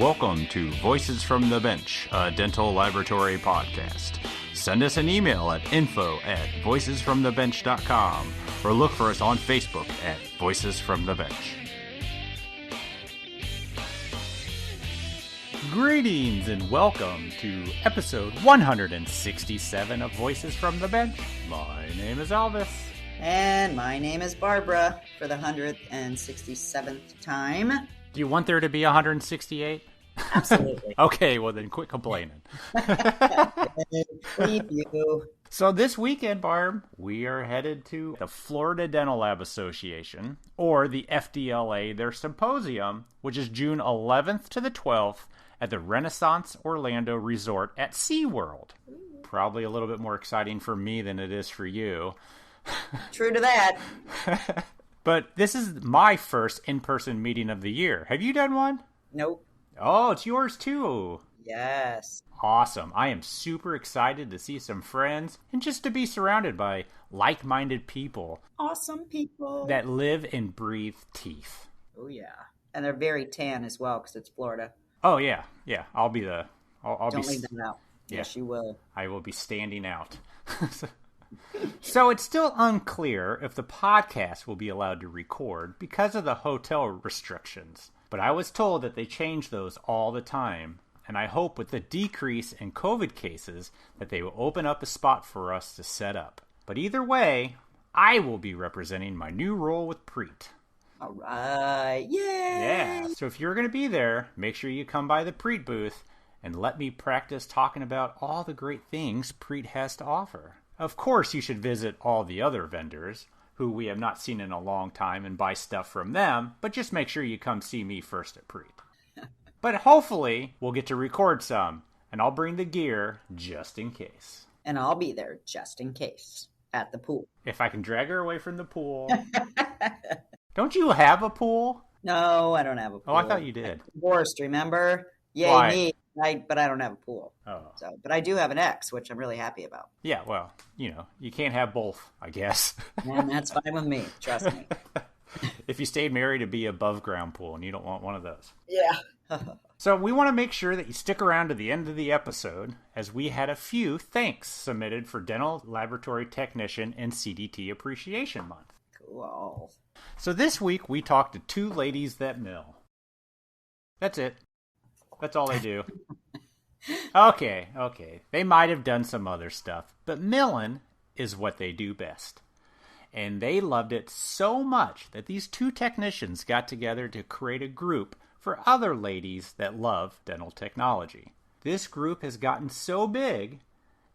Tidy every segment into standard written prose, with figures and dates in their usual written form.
Welcome to Voices from the Bench, a dental laboratory podcast. Send us an email at info@voicesfromthebench.com or look for us on Facebook at Voices from the Bench. Greetings and welcome to episode 167 of Voices from the Bench. My name is Elvis. And my name is Barbara for the 167th time. Do you want there to be 168? Absolutely. Okay, well then quit complaining. Leave you. So this weekend, Barb, we are headed to the Florida Dental Lab Association, or the FDLA, their symposium, which is June 11th to the 12th at the Renaissance Orlando Resort at SeaWorld. Probably a little bit more exciting for me than it is for you. True to that. But this is my first in-person meeting of the year. Have you done one? Nope. Oh, it's yours too. Yes. Awesome. I am super excited to see some friends and just to be surrounded by like-minded people. Awesome people. That live and breathe teeth. Oh, yeah. And they're very tan as well because it's Florida. Oh, yeah. Yeah. I'll be the... Don't leave them out. Yeah. Yes, you will. I will be standing out. So it's still unclear if the podcast will be allowed to record because of the hotel restrictions. But I was told that they change those all the time. And I hope with the decrease in COVID cases that they will open up a spot for us to set up. But either way, I will be representing my new role with Preet. All right. Yay! Yeah. So if you're going to be there, make sure you come by the Preet booth and let me practice talking about all the great things Preet has to offer. Of course, you should visit all the other vendors who we have not seen in a long time and buy stuff from them, but just make sure you come see me first at Preet. But hopefully, we'll get to record some, and I'll bring the gear just in case. And I'll be there just in case at the pool. If I can drag her away from the pool. Don't you have a pool? No, I don't have a pool. Oh, I thought you did. Divorced, remember? Yay, Why? me. But I don't have a pool. Oh. But I do have an ex, which I'm really happy about. Yeah, well, you can't have both, I guess. And that's fine with me. Trust me. If you stayed married, it'd be above ground pool, and you don't want one of those. Yeah. So we want to make sure that you stick around to the end of the episode, as we had a few thanks submitted for Dental Laboratory Technician and CDT Appreciation Month. Cool. So this week, we talked to two ladies that mill. That's it. That's all they do. Okay. They might have done some other stuff, but millin' is what they do best. And they loved it so much that these two technicians got together to create a group for other ladies that love dental technology. This group has gotten so big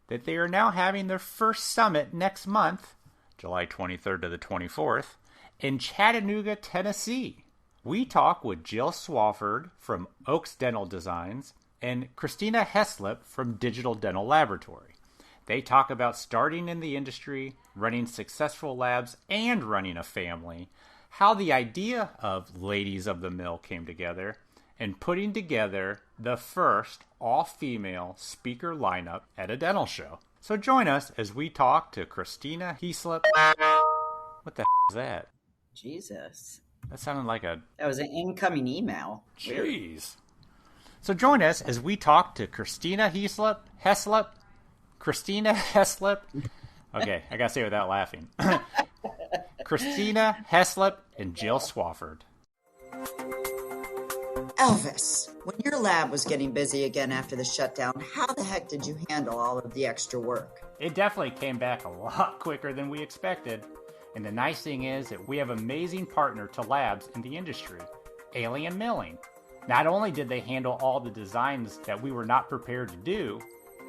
that they are now having their first summit next month, July 23rd to the 24th, in Chattanooga, Tennessee. We talk with Jill Swafford from Oaks Dental Designs and Christina Heaslip from Digital Dental Laboratory. They talk about starting in the industry, running successful labs, and running a family, how the idea of Ladies of the Mill came together, and putting together the first all-female speaker lineup at a dental show. So join us as we talk to Christina Heaslip. What the is that? Jesus. That sounded like a... That was an incoming email. Jeez. So join us as we talk to Christina Heaslip. Christina Heaslip. Okay, I gotta say it without laughing. Christina Heaslip and Jill Swafford. Elvis, when your lab was getting busy again after the shutdown, how the heck did you handle all of the extra work? It definitely came back a lot quicker than we expected. And the nice thing is that we have an amazing partner to labs in the industry, Alien Milling. Not only did they handle all the designs that we were not prepared to do,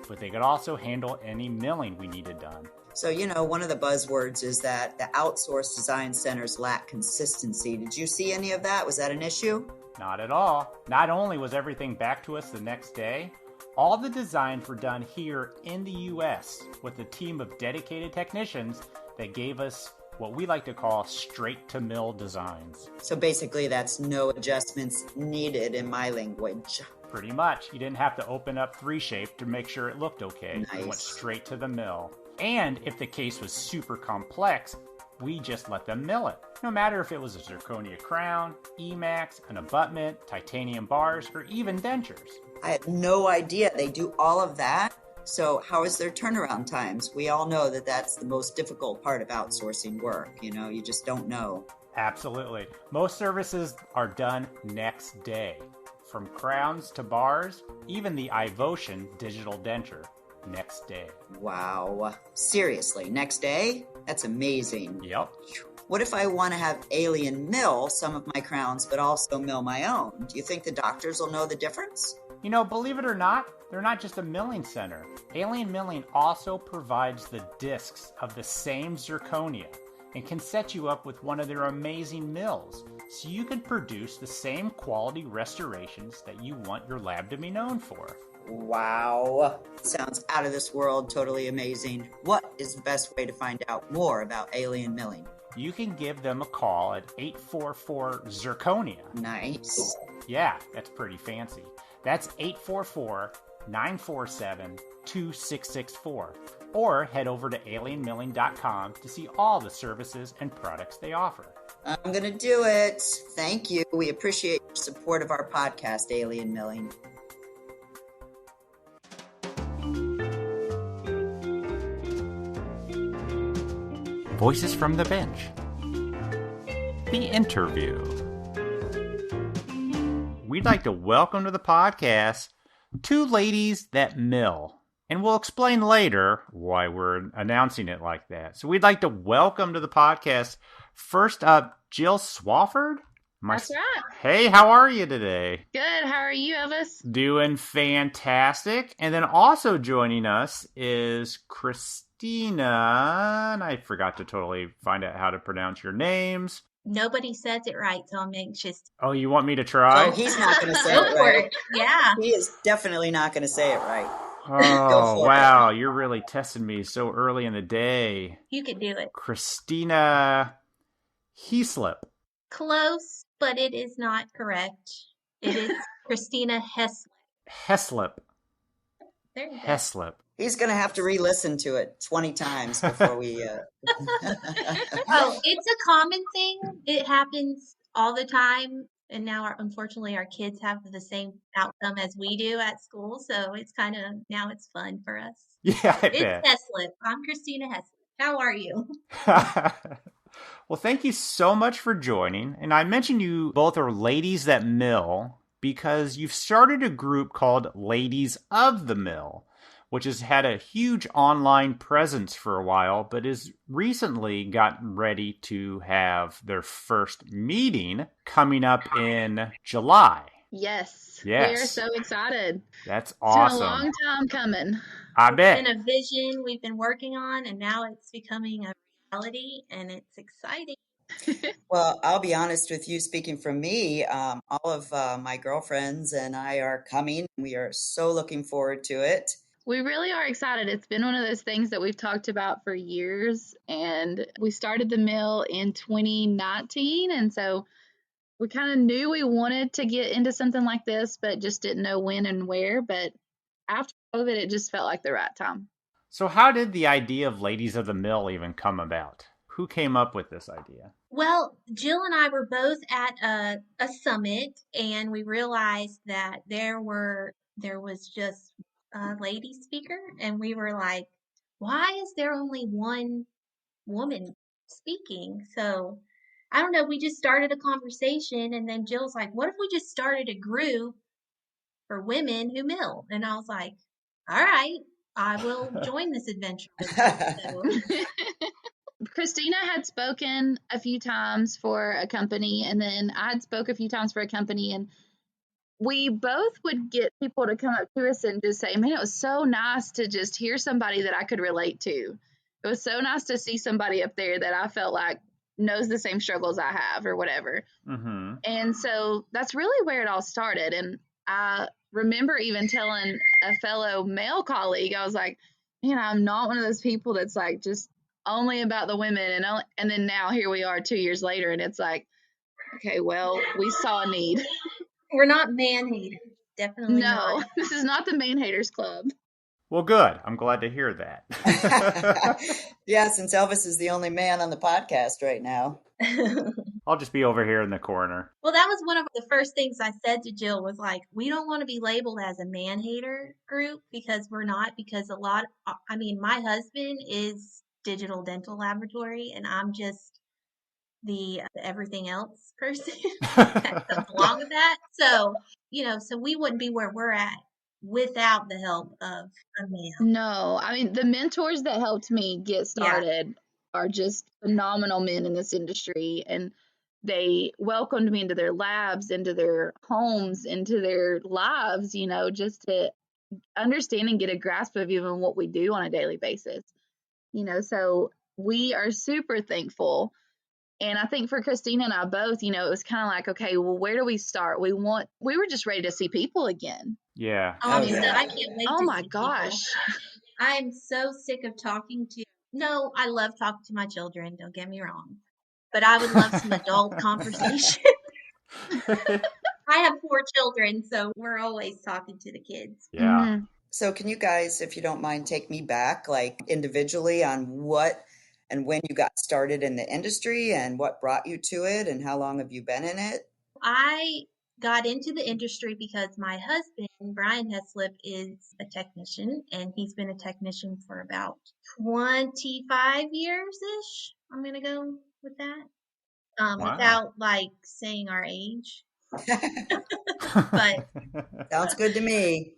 but they could also handle any milling we needed done. So, one of the buzzwords is that the outsourced design centers lack consistency. Did you see any of that? Was that an issue? Not at all. Not only was everything back to us the next day, all the designs were done here in the U.S. with a team of dedicated technicians that gave us what we like to call straight-to-mill designs. So basically that's no adjustments needed in my language. Pretty much. You didn't have to open up 3Shape to make sure it looked okay. Nice. We went straight to the mill. And if the case was super complex, we just let them mill it. No matter if it was a zirconia crown, Emax, an abutment, titanium bars, or even dentures. I had no idea they do all of that. So how is their turnaround times? We all know that that's the most difficult part of outsourcing work. You just don't know. Absolutely. Most services are done next day. From crowns to bars, even the iVotion digital denture, next day. Wow. Seriously, next day? That's amazing. Yep. What if I want to have Alien mill some of my crowns, but also mill my own? Do you think the doctors will know the difference? Believe it or not, they're not just a milling center. Alien Milling also provides the discs of the same zirconia and can set you up with one of their amazing mills so you can produce the same quality restorations that you want your lab to be known for. Wow. Sounds out of this world, totally amazing. What is the best way to find out more about Alien Milling? You can give them a call at 844-ZIRCONIA. Nice. Yeah, that's pretty fancy. That's 844-947-2664. Or head over to alienmilling.com to see all the services and products they offer. I'm going to do it. Thank you. We appreciate your support of our podcast, Alien Milling. Voices from the Bench. The interview. We'd like to welcome to the podcast two ladies that mill. And we'll explain later why we're announcing it like that. So we'd like to welcome to the podcast, first up, Jill Swafford. That's right. Hey, how are you today? Good. How are you, Elvis? Doing fantastic. And then also joining us is Christina. And I forgot to totally find out how to pronounce your names. Nobody says it right, so I'm anxious. Oh, you want me to try? Oh, he's not going to say Go it for right. it. Yeah. He is definitely not going to say it right. Oh, wow. You're really testing me so early in the day. You could do it. Christina Heaslip. Close, but it is not correct. It is Christina Heaslip. Heaslip. There you go. Heaslip. He's going to have to re-listen to it 20 times before we... Oh, it's a common thing. It happens all the time. And now, unfortunately, our kids have the same outcome as we do at school. So it's now it's fun for us. Yeah, I It's bet. Heaslip. I'm Christina Heaslip. How are you? Well, thank you so much for joining. And I mentioned you both are ladies that mill because you've started a group called Ladies of the Mill, which has had a huge online presence for a while, but has recently gotten ready to have their first meeting coming up in July. Yes. Yes. We're so excited. That's It's awesome. been a long time coming. I bet. It's been a vision we've been working on, and now it's becoming a reality, and it's exciting. Well, I'll be honest with you, speaking from me, all of my girlfriends and I are coming. We are so looking forward to it. We really are excited. It's been one of those things that we've talked about for years, and we started the mill in 2019, and so we kind of knew we wanted to get into something like this, but just didn't know when and where. But after COVID, it just felt like the right time. So how did the idea of Ladies of the Mill even come about? Who came up with this idea? Well, Jill and I were both at a summit, and we realized that there was just a lady speaker, and we were like, why is there only one woman speaking? So I don't know, we just started a conversation, and then Jill's like, what if we just started a group for women who mill? And I was like, all right, I will join this adventure. So, Christina had spoken a few times for a company, and then I had spoke a few times for a company, and we both would get people to come up to us and just say, man, it was so nice to just hear somebody that I could relate to. It was so nice to see somebody up there that I felt like knows the same struggles I have or whatever. Mm-hmm. And so that's really where it all started. And I remember even telling a fellow male colleague, I was like, man, I'm not one of those people that's like just only about the women. And then now here we are 2 years later, and it's like, okay, well, we saw a need. we're not man haters. Definitely No, not. this is not the Man Haters Club. Well, good. I'm glad to hear that. Yeah, since Elvis is the only man on the podcast right now. I'll just be over here in the corner. Well, that was one of the first things I said to Jill was like, we don't want to be labeled as a man hater group because we're not, because my husband is Digital Dental Laboratory and I'm just the everything else person that comes along with that. So, so we wouldn't be where we're at without the help of a male. No, I mean, the mentors that helped me get Yeah. started are just phenomenal men in this industry. And they welcomed me into their labs, into their homes, into their lives, just to understand and get a grasp of even what we do on a daily basis. So we are super thankful. And I think for Christina and I both, it was kind of like, okay, well, where do we start? We were just ready to see people again. Yeah. Oh, yeah. I can't wait Oh to my see people. gosh. I'm so sick of no, I love talking to my children, don't get me wrong. But I would love some adult conversation. I have 4 children, so we're always talking to the kids. Yeah. So can you guys, if you don't mind, take me back, like individually on what and when you got started in the industry and what brought you to it and how long have you been in it? I got into the industry because my husband, Brian Heaslip, is a technician, and he's been a technician for about 25 years-ish. I'm going to go with that. Wow. Without like saying our age. But Sounds good to me.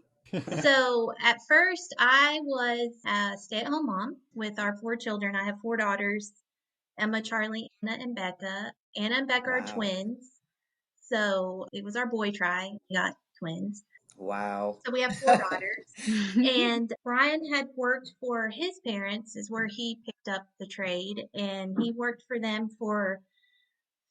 so at first I was a stay-at-home mom with our 4 children. I have 4 daughters, Emma, Charlie, Anna, and Becca. Anna and Becca are Wow. twins. So it was our boy try. We got twins. Wow. So we have 4 daughters. And Brian had worked for his parents, is where he picked up the trade. And he worked for them for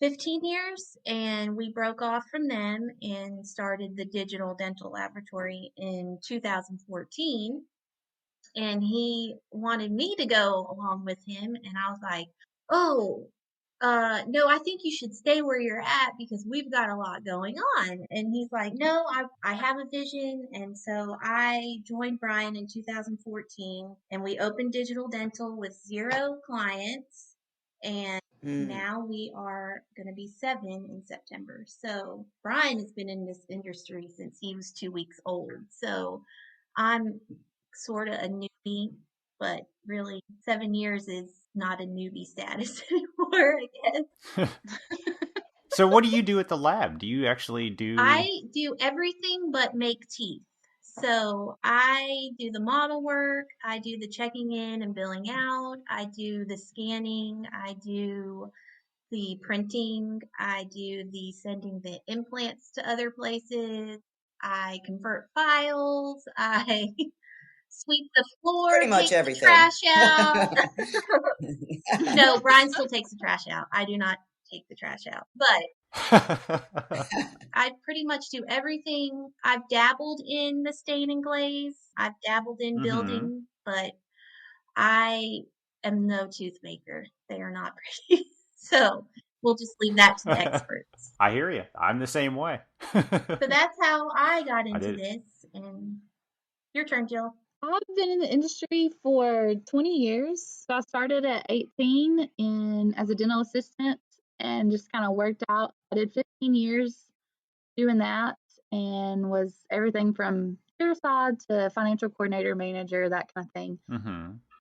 15 years, and we broke off from them and started the Digital Dental Laboratory in 2014. And he wanted me to go along with him, and I was like, oh, no, I think you should stay where you're at because we've got a lot going on. And he's like, no, I have a vision. And so I joined Brian in 2014, and we opened Digital Dental with 0 clients. And now we are going to be 7 in September. So Brian has been in this industry since he was 2 weeks old. So I'm sort of a newbie, but really 7 years is not a newbie status anymore, I guess. So what do you do at the lab? Do you actually do... I do everything but make teeth. So I do the model work, I do the checking in and billing out, I do the scanning, I do the printing, I do the sending the implants to other places, I convert files, I sweep the floor, Pretty much take everything. the trash out. No, Brian still takes the trash out. I do not take the trash out. But I pretty much do everything. I've dabbled in the stain and glaze. I've dabbled in building, but I am no tooth maker. They are not pretty. So we'll just leave that to the experts. I hear you. I'm the same way. So that's how I got into this. And your turn, Jill. I've been in the industry for 20 years. So I started at 18 as a dental assistant and just kind of worked out. I did 15 years doing that and was everything from side to financial coordinator, manager, that kind of thing.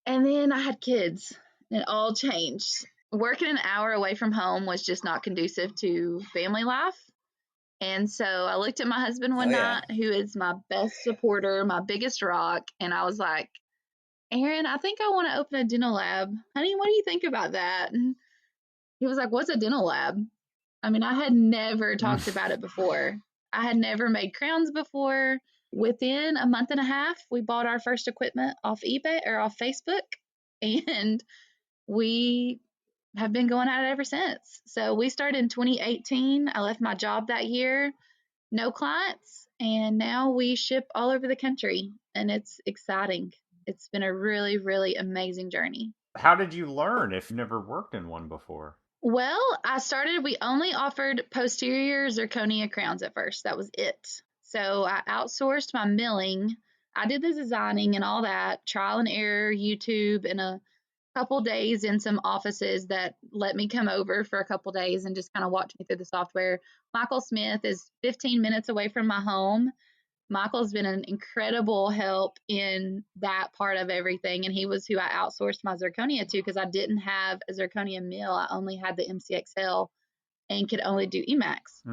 And then I had kids and it all changed. Working an hour away from home was just not conducive to family life. And so I looked at my husband one night, who is my best supporter, my biggest rock, and I was like, Aaron, I think I want to open a dental lab. Honey, what do you think about that? And he was like, what's a dental lab? I mean, I had never talked about it before. I had never made crowns before. Within a month and a half, we bought our first equipment off eBay or off Facebook, and we have been going at it ever since. So we started in 2018. I left my job that year, no clients, and now we ship all over the country, and it's exciting. It's been a really, really amazing journey. How did you learn if you've never worked in one before? Well, we only offered posterior zirconia crowns at first. That was it. So I outsourced my milling. I did the designing and all that, trial and error, YouTube, and a couple days in some offices that let me come over for a couple days and just kind of watch me through the software. Michael Smith is 15 minutes away from my home. Michael's been an incredible help in that part of everything, and he was who I outsourced my zirconia to because I didn't have a zirconia mill. I only had the MCXL and could only do Emax.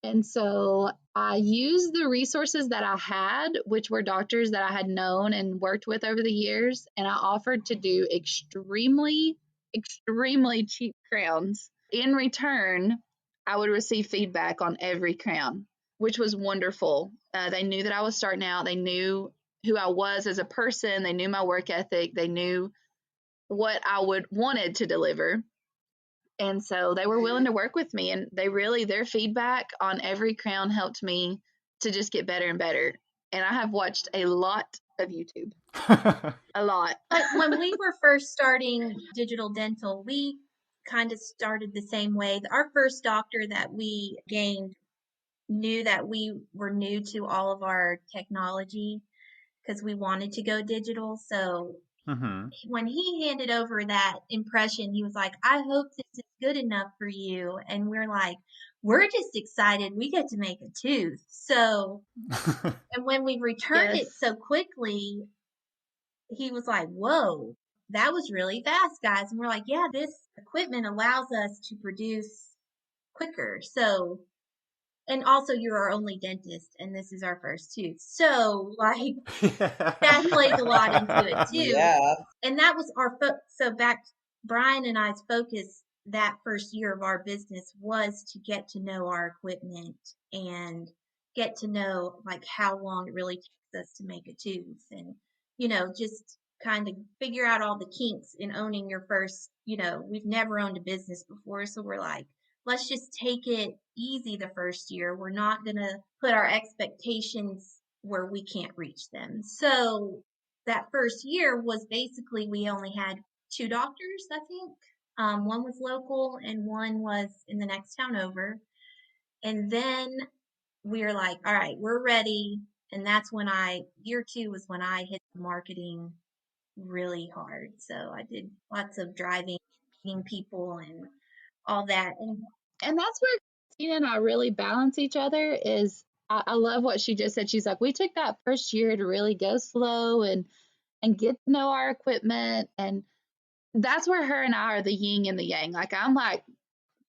And so I used the resources that I had, which were doctors that I had known and worked with over the years, and I offered to do extremely, extremely cheap crowns. In return, I would receive feedback on every crown, which was wonderful. They knew that I was starting out. They knew who I was as a person. They knew my work ethic. They knew what I wanted to deliver. And so they were willing to work with me, and their feedback on every crown helped me to just get better and better. And I have watched a lot of YouTube. A lot. But when we were first starting digital dental, we kind of started the same way. Our first doctor that we gained knew that we were new to all of our technology because we wanted to go digital. So when he handed over that impression, he was like, I hope this is good enough for you. And we're like, we're just excited we get to make a tooth. So, and when we returned it so quickly, he was like, whoa, that was really fast, guys. And we're like, yeah, this equipment allows us to produce quicker. So, and also you're our only dentist and this is our first tooth. So like that plays a lot into it too. Yeah. And that was so back, Brian and I's focus that first year of our business was to get to know our equipment and get to know like how long it really takes us to make a tooth and, just kind of figure out all the kinks in owning your first, we've never owned a business before. So we're like, let's just take it easy the first year. We're not going to put our expectations where we can't reach them. So that first year was basically we only had 2 doctors, I think. One was local and one was in the next town over. And then we were like, all right, we're ready. And that's when year 2 was when I hit the marketing really hard. So I did lots of driving, meeting people and all that. And that's where Christina and I really balance each other is I love what she just said. She's like, we took that first year to really go slow and get to know our equipment. And that's where her and I are the yin and the yang. Like, I'm like,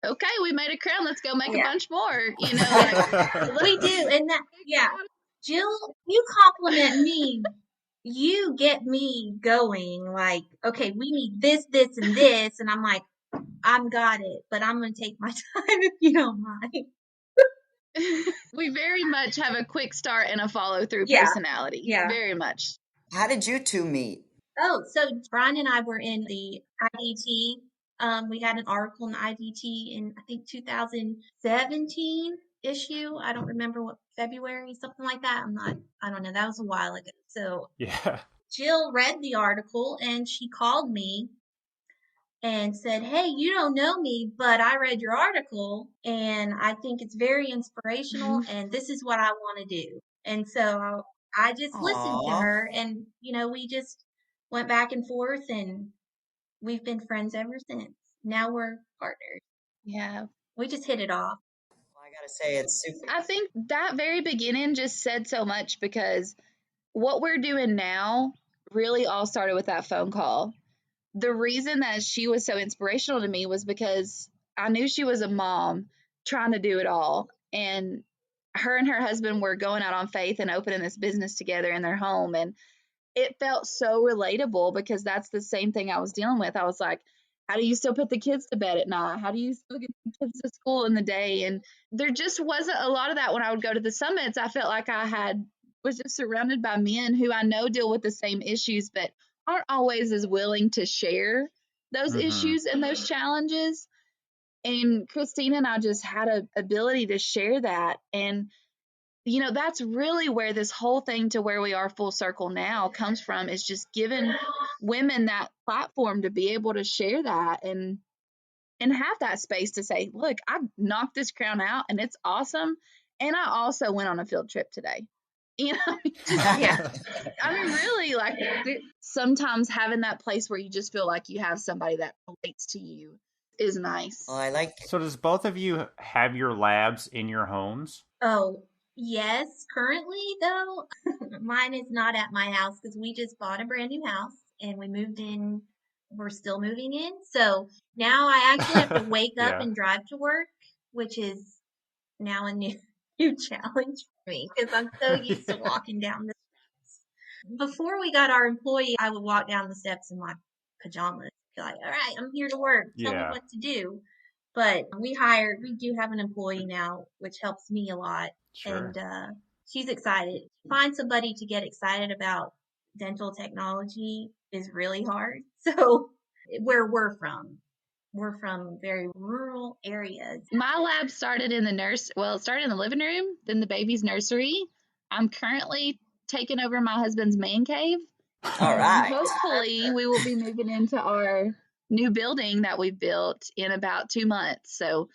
okay, we made a crown. Let's go make a bunch more. We do. And that, yeah. Jill, you compliment me. You get me going like, okay, we need this, this, and this. And I'm like, I've got it, but I'm going to take my time if you don't mind. We very much have a quick start and a follow through personality. Yeah. Very much. How did you two meet? Oh, so Brian and I were in the IDT. We had an article in the IDT in, I think, 2017 issue. I don't remember what, February, something like that. I don't know. That was a while ago. So yeah. Jill read the article and she called me and said, hey, you don't know me, but I read your article and I think it's very inspirational and this is what I want to do. And so I just listened to her and, we just went back and forth and we've been friends ever since. Now we're partners. Yeah. We just hit it off. Well, I got to say, it's super. I think that very beginning just said so much because what we're doing now really all started with that phone call. The reason that she was so inspirational to me was because I knew she was a mom trying to do it all. And her and her husband were going out on faith and opening this business together in their home. And it felt so relatable because that's the same thing I was dealing with. I was like, how do you still put the kids to bed at night? How do you still get the kids to school in the day? And there just wasn't a lot of that when I would go to the summits. I felt like was just surrounded by men who I know deal with the same issues, but aren't always as willing to share those issues and those challenges. And Christina and I just had an ability to share that. And, that's really where this whole thing to where we are full circle now comes from, is just giving women that platform to be able to share that and have that space to say, look, I knocked this crown out and it's awesome. And I also went on a field trip today. You know, Yeah. I mean, really, like sometimes having that place where you just feel like you have somebody that relates to you is nice. Well, I like So does both of you have your labs in your homes? Oh, yes. Currently, though, mine is not at my house because we just bought a brand new house and we moved in. We're still moving in. So now I actually have to wake up Yeah. and drive to work, which is now a new, new challenge for me because I'm so used to walking down the steps. Before we got our employee, I would walk down the steps in my pajamas, be like, all right, I'm here to work. Tell me Yeah. what to do. But we do have an employee now, which helps me a lot. Sure. And she's excited. Find somebody to get excited about dental technology is really hard. So, where we're from very rural areas. My lab started in it started in the living room, then the baby's nursery. I'm currently taking over my husband's man cave. all And right. hopefully we will be moving into our new building that we've built in about 2 months. So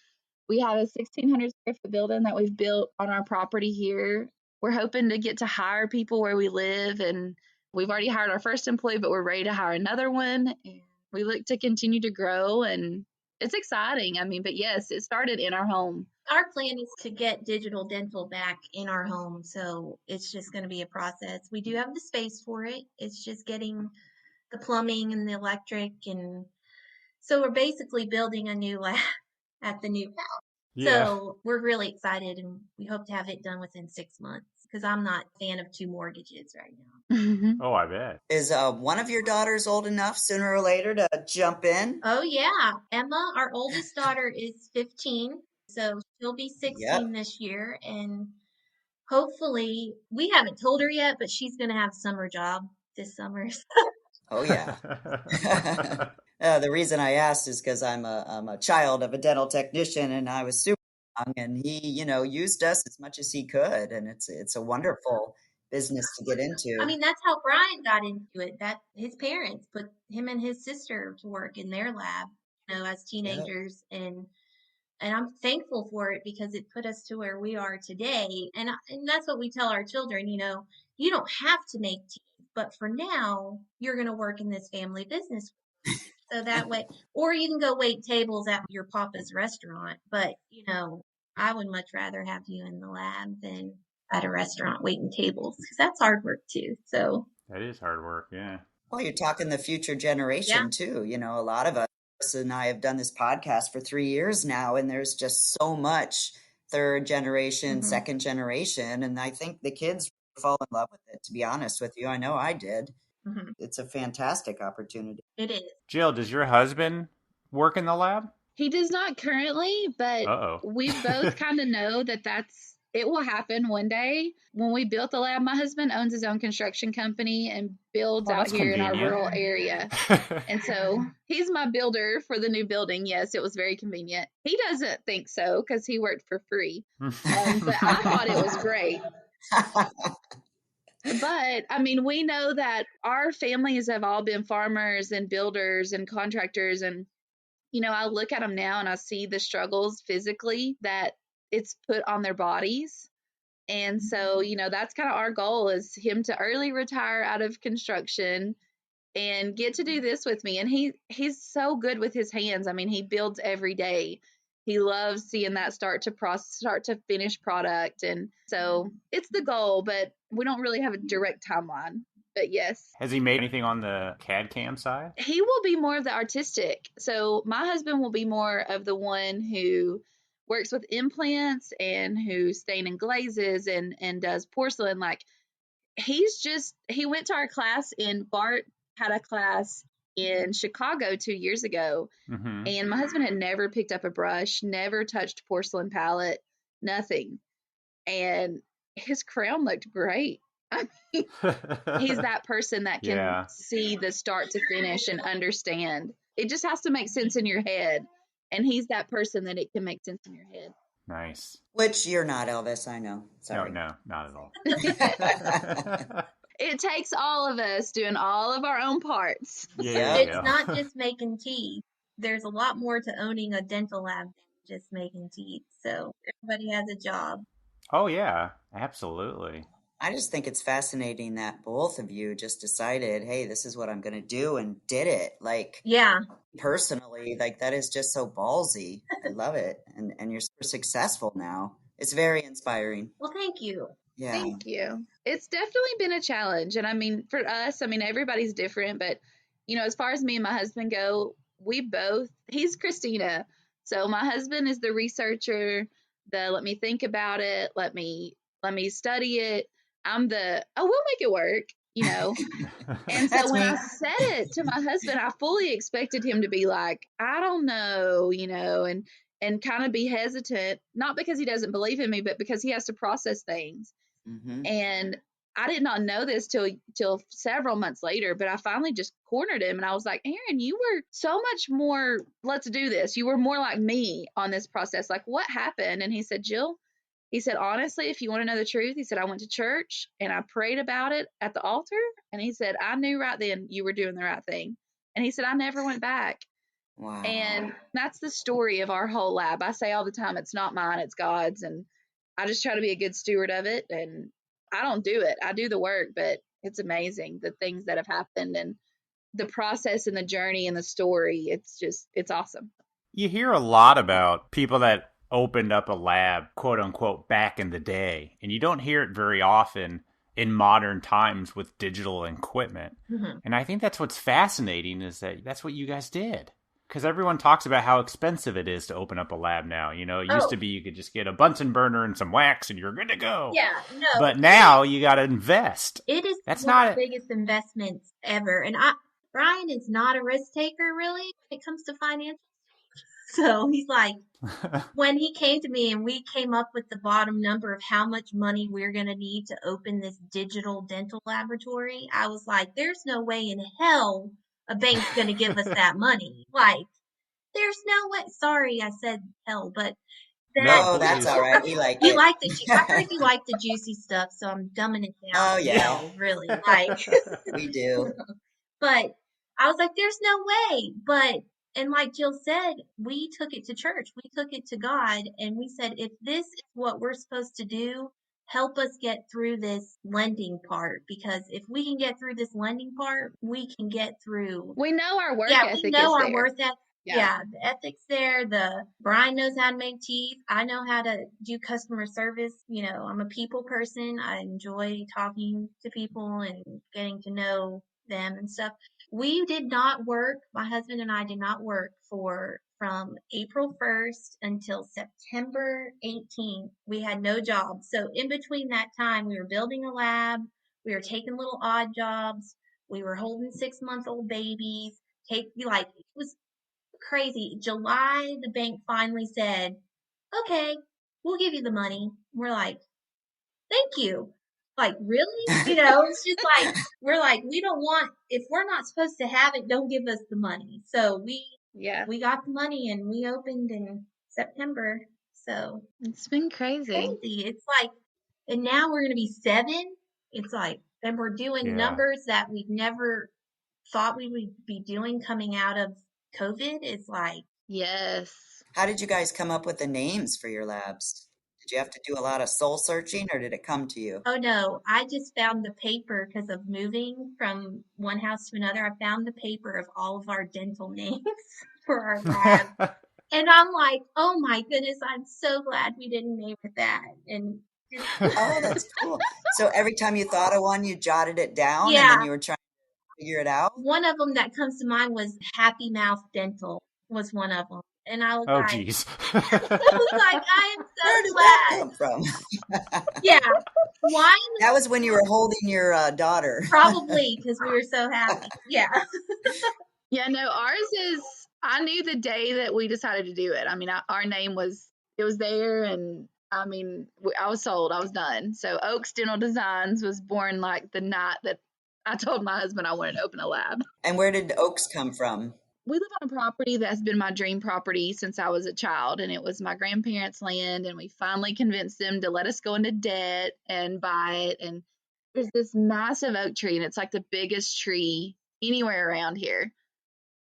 we have a 1,600 square foot building that we've built on our property here. We're hoping to get to hire people where we live, and we've already hired our first employee, but we're ready to hire another one. And we look to continue to grow, and it's exciting. I mean, but yes, it started in our home. Our plan is to get digital dental back in our home, so it's just going to be a process. We do have the space for it. It's just getting the plumbing and the electric, and so we're basically building a new lab at the new house. Yeah. So we're really excited, and we hope to have it done within 6 months because I'm not a fan of two mortgages right now. Oh, I bet. Is one of your daughters old enough sooner or later to jump in? Oh, yeah. Emma, our oldest daughter, is 15, so she'll be 16 Yep. this year, and hopefully, we haven't told her yet, but she's going to have a summer job this summer. Oh yeah. The reason I asked is because I'm a child of a dental technician, and I was super young, and he, used us as much as he could, and it's a wonderful business to get I into. mean, that's how Brian got into it. That his parents put him and his sister to work in their lab, as Yep. teenagers, and I'm thankful for it because it put us to where we are today. And that's what we tell our children, you don't have to make teeth, but for now, you're going to work in this family business. So that way, or you can go wait tables at your papa's restaurant. But, I would much rather have you in the lab than at a restaurant waiting tables because that's hard work too. So, That is hard work, yeah. Well, you're talking the future yeah. generation too. A lot of us and I have done this podcast for 3 years now, and there's just so much third generation, Hmm. second generation, and I think the kids fall in love with it. To be honest with you, I know I did. Hmm. It's a fantastic opportunity. It is. Jill, does your husband work in the lab? He does not currently, but Uh-oh. we both kind of know that it will happen one day. When we built the lab, my husband owns his own construction company and builds Oh, out that's here in our convenient. rural area. And so he's my builder for the new building. Yes, it was very convenient. He doesn't think so because he worked for free. But I thought it was great. But I mean, we know that our families have all been farmers and builders and contractors. And, I look at them now and I see the struggles physically that it's put on their bodies. And so, that's kind of our goal is him to early retire out of construction and get to do this with me. And he's so good with his hands. I mean, he builds every day. He loves seeing that start to finish product. And so it's the goal, but we don't really have a direct timeline. But yes. Has he made anything on the CAD CAM side? He will be more of the artistic. So my husband will be more of the one who works with implants and who stain and glazes and does porcelain. Like he went to our class in Bart had a class in Chicago 2 years ago, Mm-hmm. and my husband had never picked up a brush, never touched porcelain palette, nothing. And his crown looked great. I mean, he's that person that can Yeah. see the start to finish and understand. It just has to make sense in your head. And he's that person that it can make sense in your head. Nice. Which you're not, Elvis, I know. Sorry. No, not at all. It takes all of us doing all of our own parts. Yeah, Yep. It's not just making teeth. There's a lot more to owning a dental lab than just making teeth. So everybody has a job. Oh, yeah, absolutely. I just think it's fascinating that both of you just decided, hey, this is what I'm going to do and did it. Like, Yeah. personally, like that is just so ballsy. I love it. And you're super successful now. It's very inspiring. Well, thank you. Yeah. Thank you. It's definitely been a challenge. And I mean, for us, I mean, everybody's different, but as far as me and my husband go, he's Christina. So my husband is the researcher, the let me think about it, let me study it. I'm the, oh, we'll make it work. And so That's when me. I said it to my husband, I fully expected him to be like, I don't know, and kind of be hesitant, not because he doesn't believe in me, but because he has to process things. Hmm. And I did not know this till several months later, but I finally just cornered him and I was like, Aaron, you were so much more, let's do this. You were more like me on this process. Like, what happened? And he said, Jill, he said, honestly, if you want to know the truth, he said, I went to church and I prayed about it at the altar. And he said, I knew right then you were doing the right thing. And he said, I never went back. Wow. And that's the story of our whole lab. I say all the time, it's not mine, it's God's. And I just try to be a good steward of it. And I don't do it, I do the work, but it's amazing the things that have happened and the process and the journey and the story. It's awesome. You hear a lot about people that opened up a lab, quote unquote, back in the day, and you don't hear it very often in modern times with digital equipment. Mm-hmm. And I think that's what's fascinating is that that's what you guys did. Because everyone talks about how expensive it is to open up a lab now. It used to be you could just get a Bunsen burner and some wax and you're good to go. Yeah, no. But now you got to invest. It is That's one not of the biggest investments ever. And Brian is not a risk taker really when it comes to finance. So he's like, when he came to me and we came up with the bottom number of how much money we're going to need to open this digital dental laboratory, I was like, there's no way in hell a bank's going to give us that money. Like, there's no way. Sorry, I said hell, but No, Oh, that's please. all right. We like you it. like I heard you like the juicy stuff, so I'm dumbing it down. Oh, yeah. Hell, really. Like, We do. but I was like, there's no way. And like Jill said, we took it to church. We took it to God. And we said, if this is what we're supposed to do, help us get through this lending part. Because if we can get through this lending part, we can get through. We know our work Yeah, ethic we know is our there. worth ethic. Yeah. Yeah, the ethics there. Brian knows how to make teeth. I know how to do customer service. I'm a people person. I enjoy talking to people and getting to know them and stuff. We did not work, my husband and I did not work from April 1st until September 18th. We had no job. So in between that time, we were building a lab, we were taking little odd jobs, we were holding 6-month-old babies. It was crazy. July, the bank finally said, okay, we'll give you the money. We're like, thank you. Like, really? It's just like, we're like, we don't want, if we're not supposed to have it, don't give us the money. So we got the money and we opened in September. So It's been crazy. It's like, and now we're going to be 7. It's like, and we're doing numbers that we've never thought we would be doing coming out of COVID. It's like, Yes. How did you guys come up with the names for your labs? Did you have to do a lot of soul searching or did it come to you? oh no, I just found the paper because of moving from one house to another. I found the paper of all of our dental names for our lab. And I'm like, oh my goodness, I'm so glad we didn't name it that. And Oh, that's cool. So every time you thought of one, you jotted it down and yeah, then you were trying to figure it out? one of them that comes to mind was Happy Mouth Dental was one of them. And I was Oh, like, geez. I am so Where did glad. that come from? Yeah. Why? That was when you were holding your daughter. Probably because we were so happy. Yeah. Yeah, no, ours is, I knew the day that we decided to do it. I mean, our name it was there, and I mean, I was sold, I was done. So Oaks Dental Designs was born like the night that I told my husband I wanted to open a lab. And where did Oaks come from? We live on a property that's been my dream property since I was a child, and it was my grandparents' land, and we finally convinced them to let us go into debt and buy it. And there's this massive oak tree, and it's like the biggest tree anywhere around here.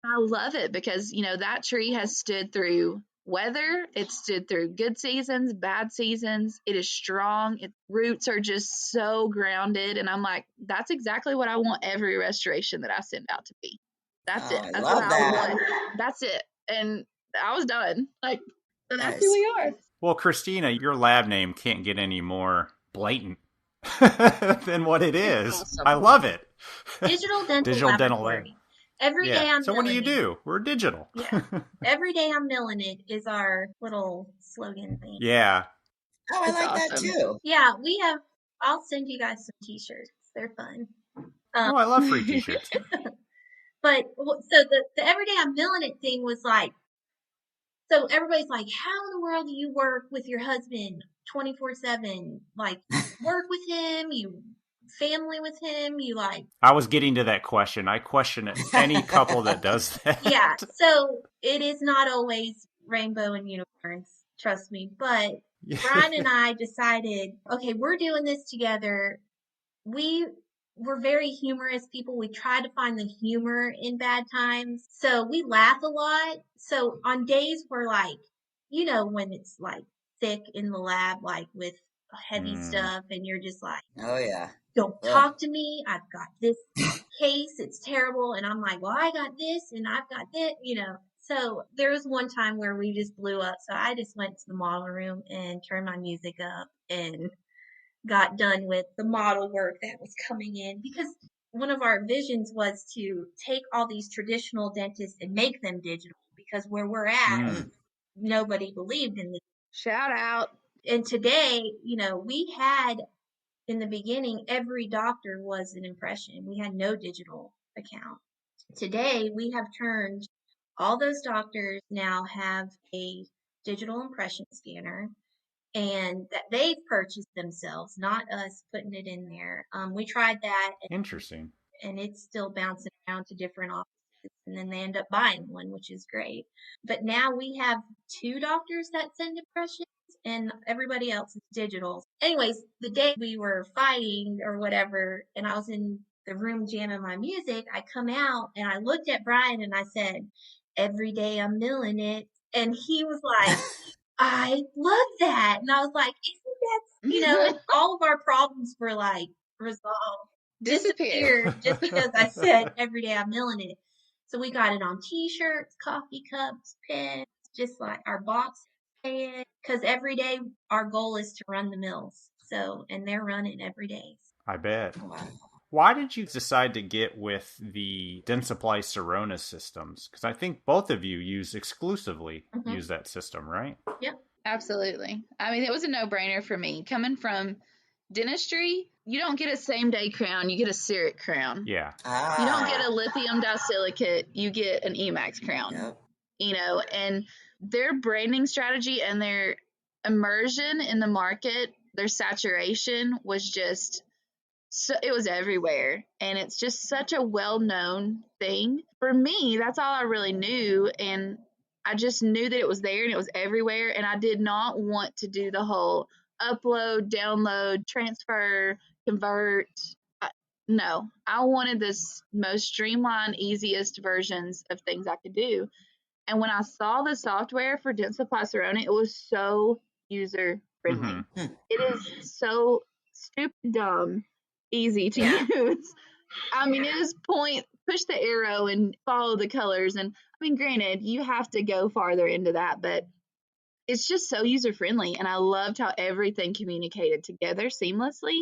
I love it because, that tree has stood through weather. It stood through good seasons, bad seasons. It is strong. Its roots are just so grounded. And I'm like, that's exactly what I want every restoration that I send out to be. That's it. Oh, I That's what love I that. want. That's it. And I was done. Like, so that's who Nice. we are. Well, Christina, your lab name can't get any more blatant than what it is. Awesome. I love it. Digital dental Digital dental lab. laboratory. Every day Yeah. I'm So what do you milling it. do? We're digital. Yeah. Every day I'm milling it is our little slogan thing. Yeah. Oh, I It's like that awesome. too. Yeah, I'll send you guys some t-shirts. They're fun. Oh, I love free t-shirts. But so the everyday I'm milling it thing was like, so everybody's like, how in the world do you work with your husband 24/7? Like, work with him, you family with him, you like. I was getting to that question. I question it. Any couple that does that. Yeah, so it is not always rainbow and unicorns, trust me. But Brian and I decided, okay, we're doing this together. We're very humorous people. We try to find the humor in bad times. So we laugh a lot. So on days where like, when it's like thick in the lab, like with heavy stuff, and you're just like, Oh yeah. don't Ugh. talk to me. I've got this case. It's terrible. And I'm like, well, I got this and I've got this. So there was one time where we just blew up. So I just went to the model room and turned my music up and got done with the model work that was coming in, because one of our visions was to take all these traditional dentists and make them digital, because where we're at, nobody believed in this. Shout out. And today, we had, in the beginning, every doctor was an impression. We had no digital account. Today, we have turned all those doctors now have a digital impression scanner, and that they've purchased themselves, not us putting it in there. We tried that, Interesting. and it's still bouncing around to different offices, and then they end up buying one, which is great. But now we have 2 doctors that send impressions, and everybody else is digital. Anyways, the day we were fighting or whatever, and I was in the room jamming my music, I come out and I looked at Brian and I said, every day I'm milling it. And he was like, I love that. And I was like, isn't that, and all of our problems were like resolved, disappeared just because I said every day I'm milling it. So we got it on t-shirts, coffee cups, pens, just like our box, because every day our goal is to run the mills. So, and they're running every day. I bet. Wow. Why did you decide to get with the Dentsply Sirona systems? Because I think both of you use that system, right? Yep. Absolutely. I mean, it was a no-brainer for me. Coming from dentistry, you don't get a same-day crown, you get a CEREC crown. Yeah. You don't get a lithium disilicate, you get an EMAX crown. Yep. And their branding strategy and their immersion in the market, their saturation was just, so it was everywhere. And it's just such a well-known thing. For me, that's all I really knew. And I just knew that it was there and it was everywhere. And I did not want to do the whole upload, download, transfer, convert. No, I wanted the most streamlined, easiest versions of things I could do. And when I saw the software for Dentsply Sirona, it was so user friendly. It is so stupid dumb easy to use. I mean, it is push the arrow and follow the colors. And I mean, granted, you have to go farther into that, but it's just so user friendly. And I loved how everything communicated together seamlessly.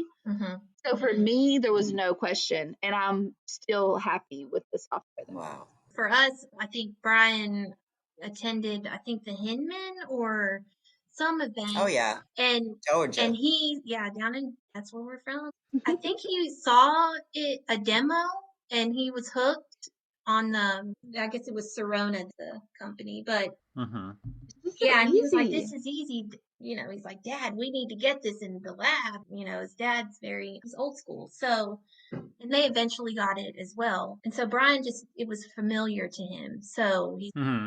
So for me, there was no question, and I'm still happy with the software. Wow. For us, I think Brian attended, the Hinman or some event. Oh yeah. And Georgia. And he, that's where we're from. I think he saw a demo, and he was hooked on I guess it was Sirona, the company, but and he was like, this is easy. He's like, Dad, we need to get this in the lab. His dad's he's old school. So, and they eventually got it as well. And so Brian it was familiar to him. So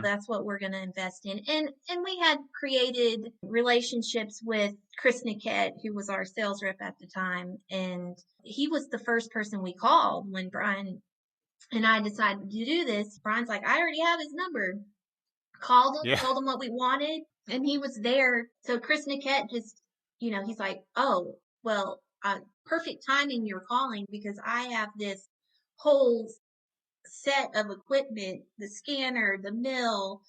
that's what we're going to invest in. And we had created relationships with Chris Niquette, who was our sales rep at the time. And he was the first person we called when Brian and I decided to do this. Brian's like, I already have his number. called him, Yeah. told him what we wanted, and he was there. So Chris Niquette just, he's like, oh, well, perfect timing you're calling because I have this whole set of equipment, the scanner, the mill,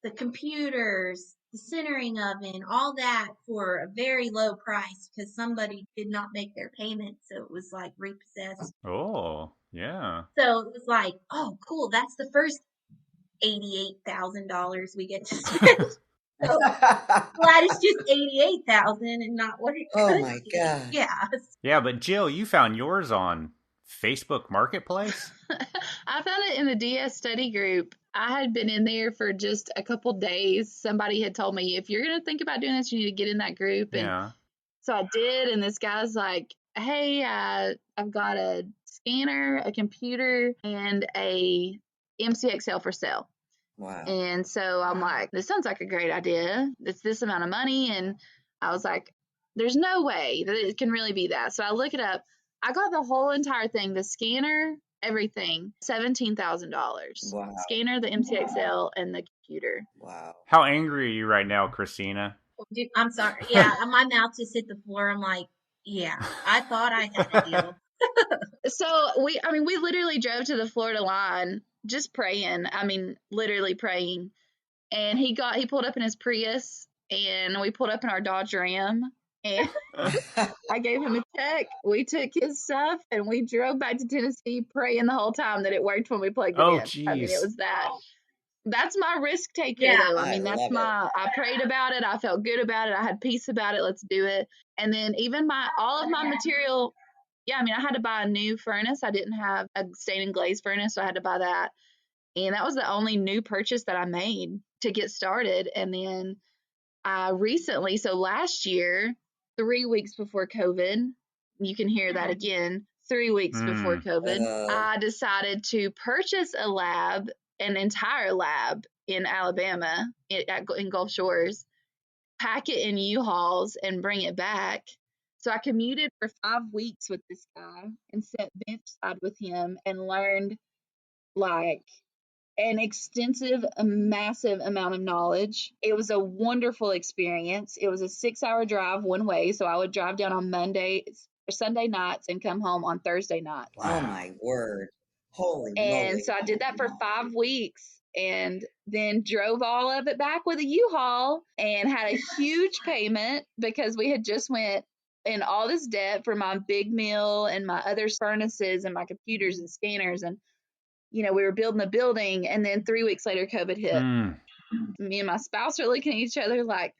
the computers, the centering oven, all that for a very low price because somebody did not make their payment. So it was like repossessed. Oh, yeah. So it was like, oh, cool. That's the first $88,000 we get to spend. So glad it's just 88,000 and not what it Oh could my be. God. Yeah. Yeah, but Jill, you found yours on Facebook Marketplace? I found it in the DS study group. I had been in there for just a couple days. Somebody had told me, if you're going to think about doing this, you need to get in that group. And Yeah. so I did. And this guy's like, hey, I've got a scanner, a computer, and a MCXL for sale. Wow. And so I'm like, this sounds like a great idea. It's this amount of money. And I was like, there's no way that it can really be that. So I look it up. I got the whole entire thing, the scanner, everything, $17,000. Wow. Scanner, the MCXL, and the computer. Wow. How angry are you right now, Christina? Dude, I'm sorry. Yeah, my mouth just hit the floor. I'm like, yeah, I thought I had a deal. So we literally drove to the Florida line just praying. Literally praying. And he pulled up in his Prius, and we pulled up in our Dodge Ram, and I gave him a check. We took his stuff, and we drove back to Tennessee praying the whole time that it worked when we plugged it Oh, in. jeez. It was that. That's my risk taker, Yeah. though. I love it. I prayed about it. I felt good about it. I had peace about it. Let's do it. And then even all of my material, I had to buy a new furnace. I didn't have a stain and glaze furnace, so I had to buy that. And that was the only new purchase that I made to get started. And then I recently, so last year, 3 weeks before COVID, you can hear that again, 3 weeks before COVID, I decided to purchase an entire lab in Alabama in Gulf Shores, pack it in U-Hauls and bring it back. So I commuted for 5 weeks with this guy and sat benchside with him and learned like an extensive, massive amount of knowledge. It was a wonderful experience. It was a 6-hour drive one way. So I would drive down on Mondays or Sunday nights and come home on Thursday nights. Oh my word. Holy And moly. so I did that for 5 weeks and then drove all of it back with a U-Haul and had a huge payment because we had just went in all this debt for my big mill and my other furnaces and my computers and scanners. And we were building the building, and then 3 weeks later, COVID hit. Me and my spouse are looking at each other like,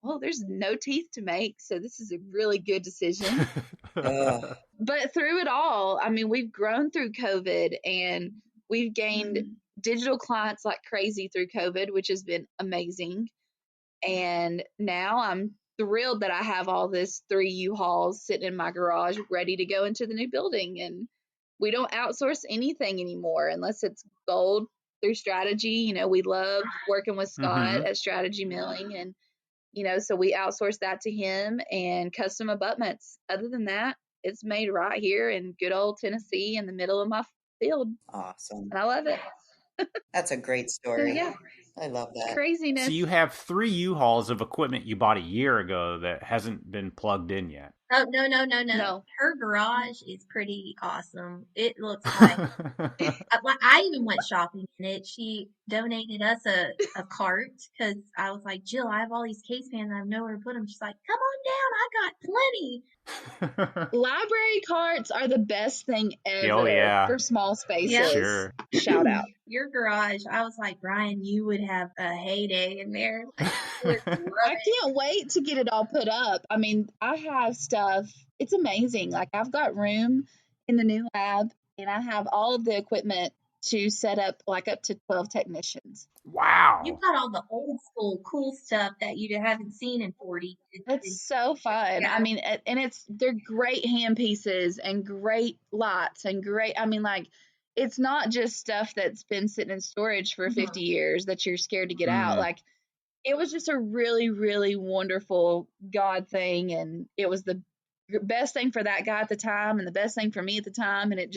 well, there's no teeth to make, so this is a really good decision. But through it all, we've grown through COVID, and we've gained digital clients like crazy through COVID, which has been amazing. And now I'm thrilled that I have all this 3 U-Hauls sitting in my garage ready to go into the new building. And we don't outsource anything anymore unless it's gold through Strategy. We love working with Scott at Strategy Milling, and so we outsource that to him and custom abutments. Other than that, it's made right here in good old Tennessee in the middle of my field. Awesome. And I love it. That's a great story. So, yeah. I love that. Craziness. So you have 3 U-Hauls of equipment you bought a year ago that hasn't been plugged in yet. Oh, no. Her garage is pretty awesome. It looks like I even went shopping in it. She donated us a cart because I was like, Jill, I have all these case fans. I have nowhere to put them. She's like, come on down. I got plenty. Library carts are the best thing ever Oh, yeah. for small spaces. Yeah. Sure. Shout out. Your garage, I was like, Brian, you would have a heyday in there. Like, I can't wait to get it all put up. I have stuff. It's amazing. Like, I've got room in the new lab, and I have all of the equipment to set up like up to 12 technicians. Wow. You've got all the old school cool stuff that you haven't seen in 40. It's so fun. Yeah. And they're great hand pieces and great lights and great, it's not just stuff that's been sitting in storage for 50 years that you're scared to get out. Like, it was just a really, really wonderful God thing. And it was the best thing for that guy at the time and the best thing for me at the time. And it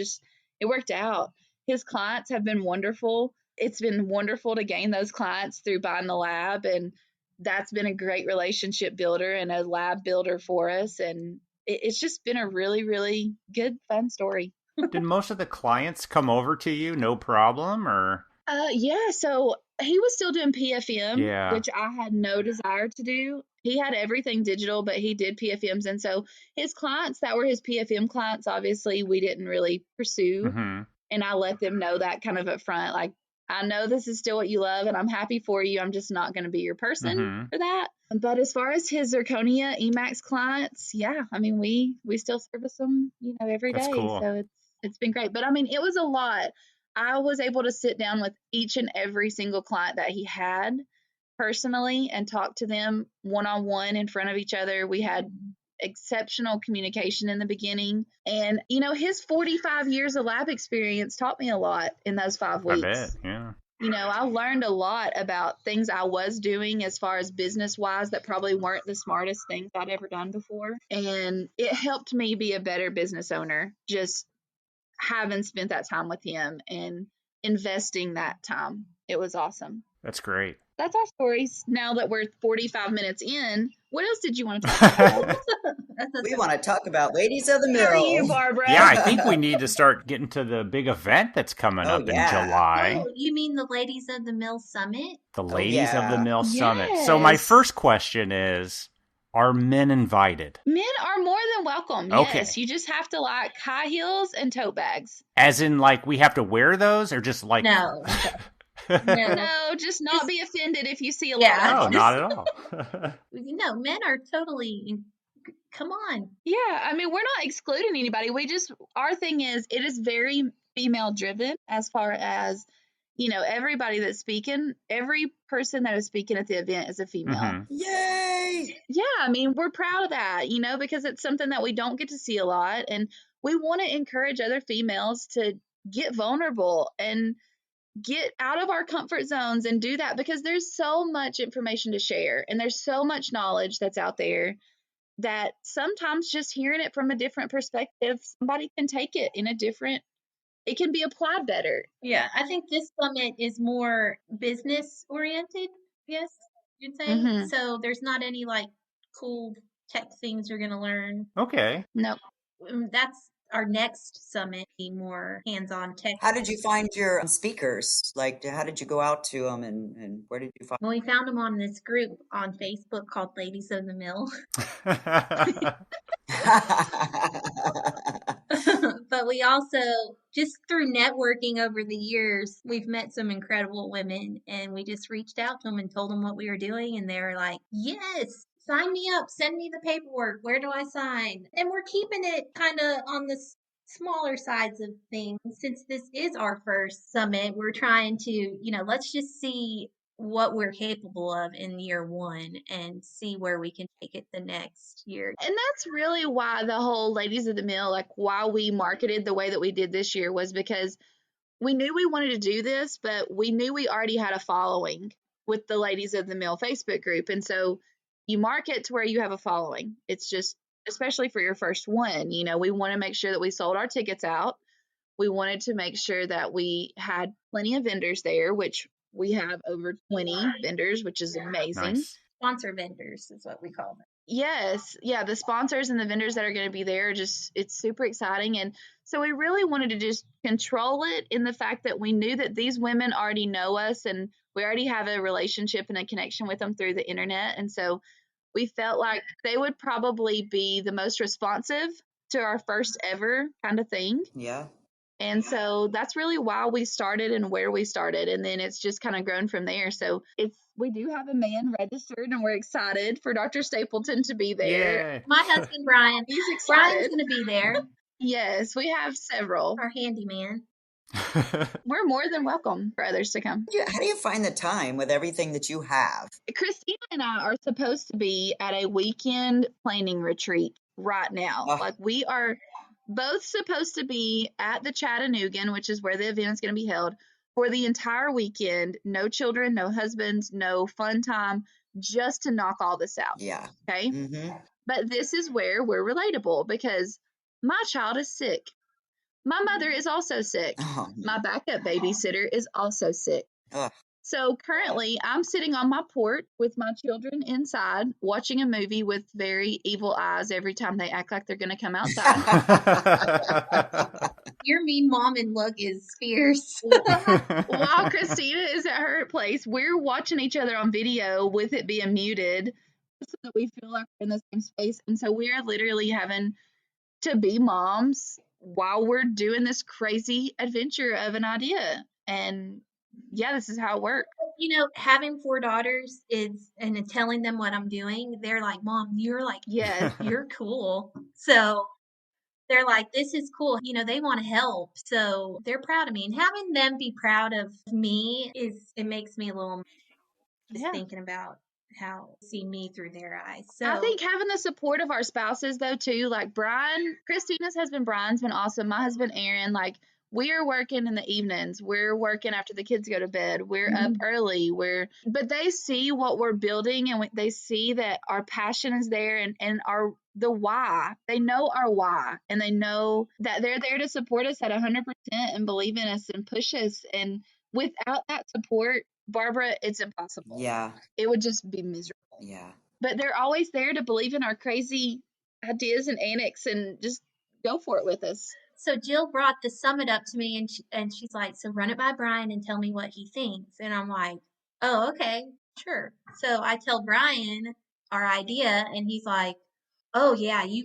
worked out. His clients have been wonderful. it's been wonderful to gain those clients through buying the lab, and that's been a great relationship builder and a lab builder for us. And it's just been a really, really good, fun story. Did most of the clients come over to you, no problem, or? Yeah, so he was still doing PFM, Yeah. which I had no desire to do. He had everything digital, but he did PFMs. And so his clients that were his PFM clients, obviously, we didn't really pursue. Mm-hmm. And I let them know that kind of up front. Like, I know this is still what you love, and I'm happy for you. I'm just not going to be your person Mm-hmm. for that. But as far as his zirconia Emax clients, yeah, I mean, we still service them, every That's day. cool. So it's been great. But I mean, it was a lot. I was able to sit down with each and every single client that he had personally and talk to them one-on-one in front of each other. We had exceptional communication in the beginning. And, his 45 years of lab experience taught me a lot in those 5 weeks. I bet, yeah. I learned a lot about things I was doing as far as business-wise that probably weren't the smartest things I'd ever done before. And it helped me be a better business owner, just having spent that time with him and investing that time. It was awesome. That's great. That's our stories. Now that we're 45 minutes in, what else did you want to talk about? We want to talk about Ladies of the How are Mill. you, Barbara? Yeah, I think we need to start getting to the big event that's coming Oh, up in yeah. July. Oh, you mean the Ladies of the Mill Summit? The Ladies of the yeah. Mill Summit. So my Yes. first question is, are men invited? Men are more than welcome. Okay. Yes, you just have to like high heels and tote bags. As in, like, we have to wear those, or just like... No. No. No, just not be offended if you see a Yeah. lot. No, not at all. No, men are totally. Come on. Yeah, I mean, we're not excluding anybody. Our thing is, it is very female driven as far as, everybody that's speaking, every person that is speaking at the event is a female. Mhm. Yay! Yeah, I mean, we're proud of that, because it's something that we don't get to see a lot. And we want to encourage other females to get vulnerable and get out of our comfort zones and do that, because there's so much information to share and there's so much knowledge that's out there that sometimes just hearing it from a different perspective, somebody can take it in it can be applied better. Yeah, I think this summit is more business oriented. Yes, you'd say. Mhm. So there's not any like cool tech things you're gonna learn. Okay. Nope. That's our next summit. Be more hands-on tech. How did you find your speakers? Like, how did you go out to them, and where did you find? Well, we found them on this group on Facebook called Ladies of the Mill. But we also, just through networking over the years, we've met some incredible women, and we just reached out to them and told them what we were doing, and they were like, yes, sign me up, send me the paperwork, where do I sign? And we're keeping it kind of on the smaller sides of things. Since this is our first summit, we're trying to, let's just see what we're capable of in year one and see where we can take it the next year. And that's really why the whole Ladies of the Mill, like why we marketed the way that we did this year, was because we knew we wanted to do this, but we knew we already had a following with the Ladies of the Mill Facebook group. And so you market to where you have a following. It's just, especially for your first one, we want to make sure that we sold our tickets out. We wanted to make sure that we had plenty of vendors there, which we have over 20 vendors, which is amazing. Nice. Sponsor vendors is what we call them. Yes. Yeah. The sponsors and the vendors that are going to be there, it's super exciting. And so we really wanted to just control it in the fact that we knew that these women already know us and we already have a relationship and a connection with them through the internet. And so we felt like they would probably be the most responsive to our first ever kind of thing. Yeah. And so that's really why we started and where we started. And then it's just kind of grown from there. So we do have a man registered and we're excited for Dr. Stapleton to be there. Yeah. My husband, Brian. He's excited. Brian's going to be there. Yes, we have several. Our handyman. We're more than welcome for others to come. How do you find the time with everything that you have? Christina and I are supposed to be at a weekend planning retreat right now. Like we are both supposed to be at the Chattanooga, which is where the event is going to be held, for the entire weekend. No children, no husbands, no fun time, just to knock all this out. Yeah. Okay. Mm-hmm. But this is where we're relatable because my child is sick. My mother is also sick. Oh, My backup babysitter is also sick. ugh. So currently, I'm sitting on my porch with my children inside, watching a movie with very evil eyes every time they act like they're going to come outside. Your mean mom and look is fierce. While Christina is at her place, we're watching each other on video with it being muted so that we feel like we're in the same space. And so we're literally having to be moms while we're doing this crazy adventure of an idea. And yeah, this is how it works. You know, having 4 daughters is, and then telling them what I'm doing, they're like, Mom, you're like, Yes. you're cool. So they're like, this is cool. You know, they want to help. So they're proud of me. And having them be proud of me it makes me a little just Yeah. thinking about how they see me through their eyes. So I think having the support of our spouses though too, like Brian, Christina's husband Brian's been awesome. My husband Aaron, like we are working in the evenings. We're working after the kids go to bed. We're up early. But they see what we're building and they see that our passion is there and the why. They know our why and they know that they're there to support us at 100% and believe in us and push us. And without that support, Barbara, it's impossible. Yeah. It would just be miserable. Yeah. But they're always there to believe in our crazy ideas and antics and just go for it with us. So Jill brought the summit up to me and she's like, so run it by Brian and tell me what he thinks. And I'm like, oh, okay, sure. So I tell Brian our idea and he's like, oh yeah, you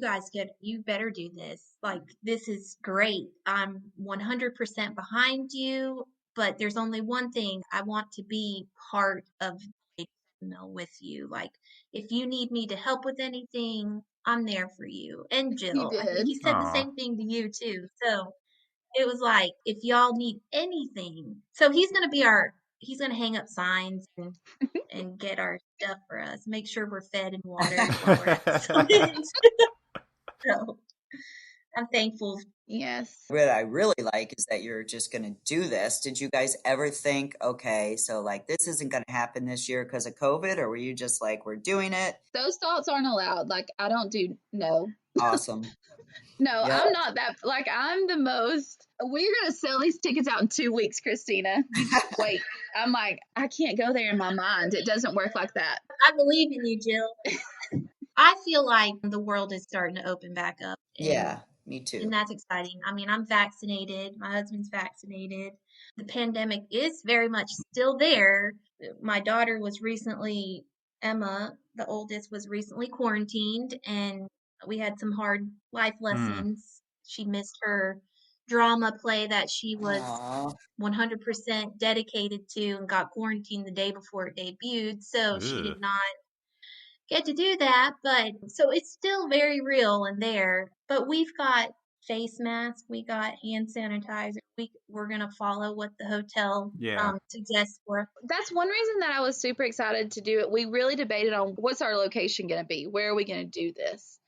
better do this. Like, this is great. I'm 100% behind you, but there's only one thing. I want to be part of with you. Like, if you need me to help with anything, I'm there for you. And Jill, I think did. he said the Aw. same thing to you too. So it was like, if y'all need anything, so he's gonna hang up signs and get our stuff for us. Make sure we're fed and watered while we're at the summit. So I'm thankful. Yes. What I really like is that you're just going to do this. Did you guys ever think, okay, so like this isn't going to happen this year because of COVID? Or were you just like, we're doing it? Those thoughts aren't allowed. Like, I don't do, no. Awesome. No, Yep. I'm not that, like, I'm the most, we're going to sell these tickets out in 2 weeks, Christina. You just wait. I'm like, I can't go there in my mind. It doesn't work like that. I believe in you, Jill. I feel like the world is starting to open back up. Yeah, me too. And that's exciting. I mean, I'm vaccinated. My husband's vaccinated. The pandemic is very much still there. My daughter was recently, Emma, the oldest, was recently quarantined, and we had some hard life lessons. She missed her drama play that she was Aw. 100% dedicated to and got quarantined the day before it debuted. So she did not get to do that, but so it's still very real and there. But we've got face masks, we got hand sanitizer. We're gonna follow what the hotel suggests for us. That's one reason that I was super excited to do it. We really debated on what's our location going to be? Where are we going to do this?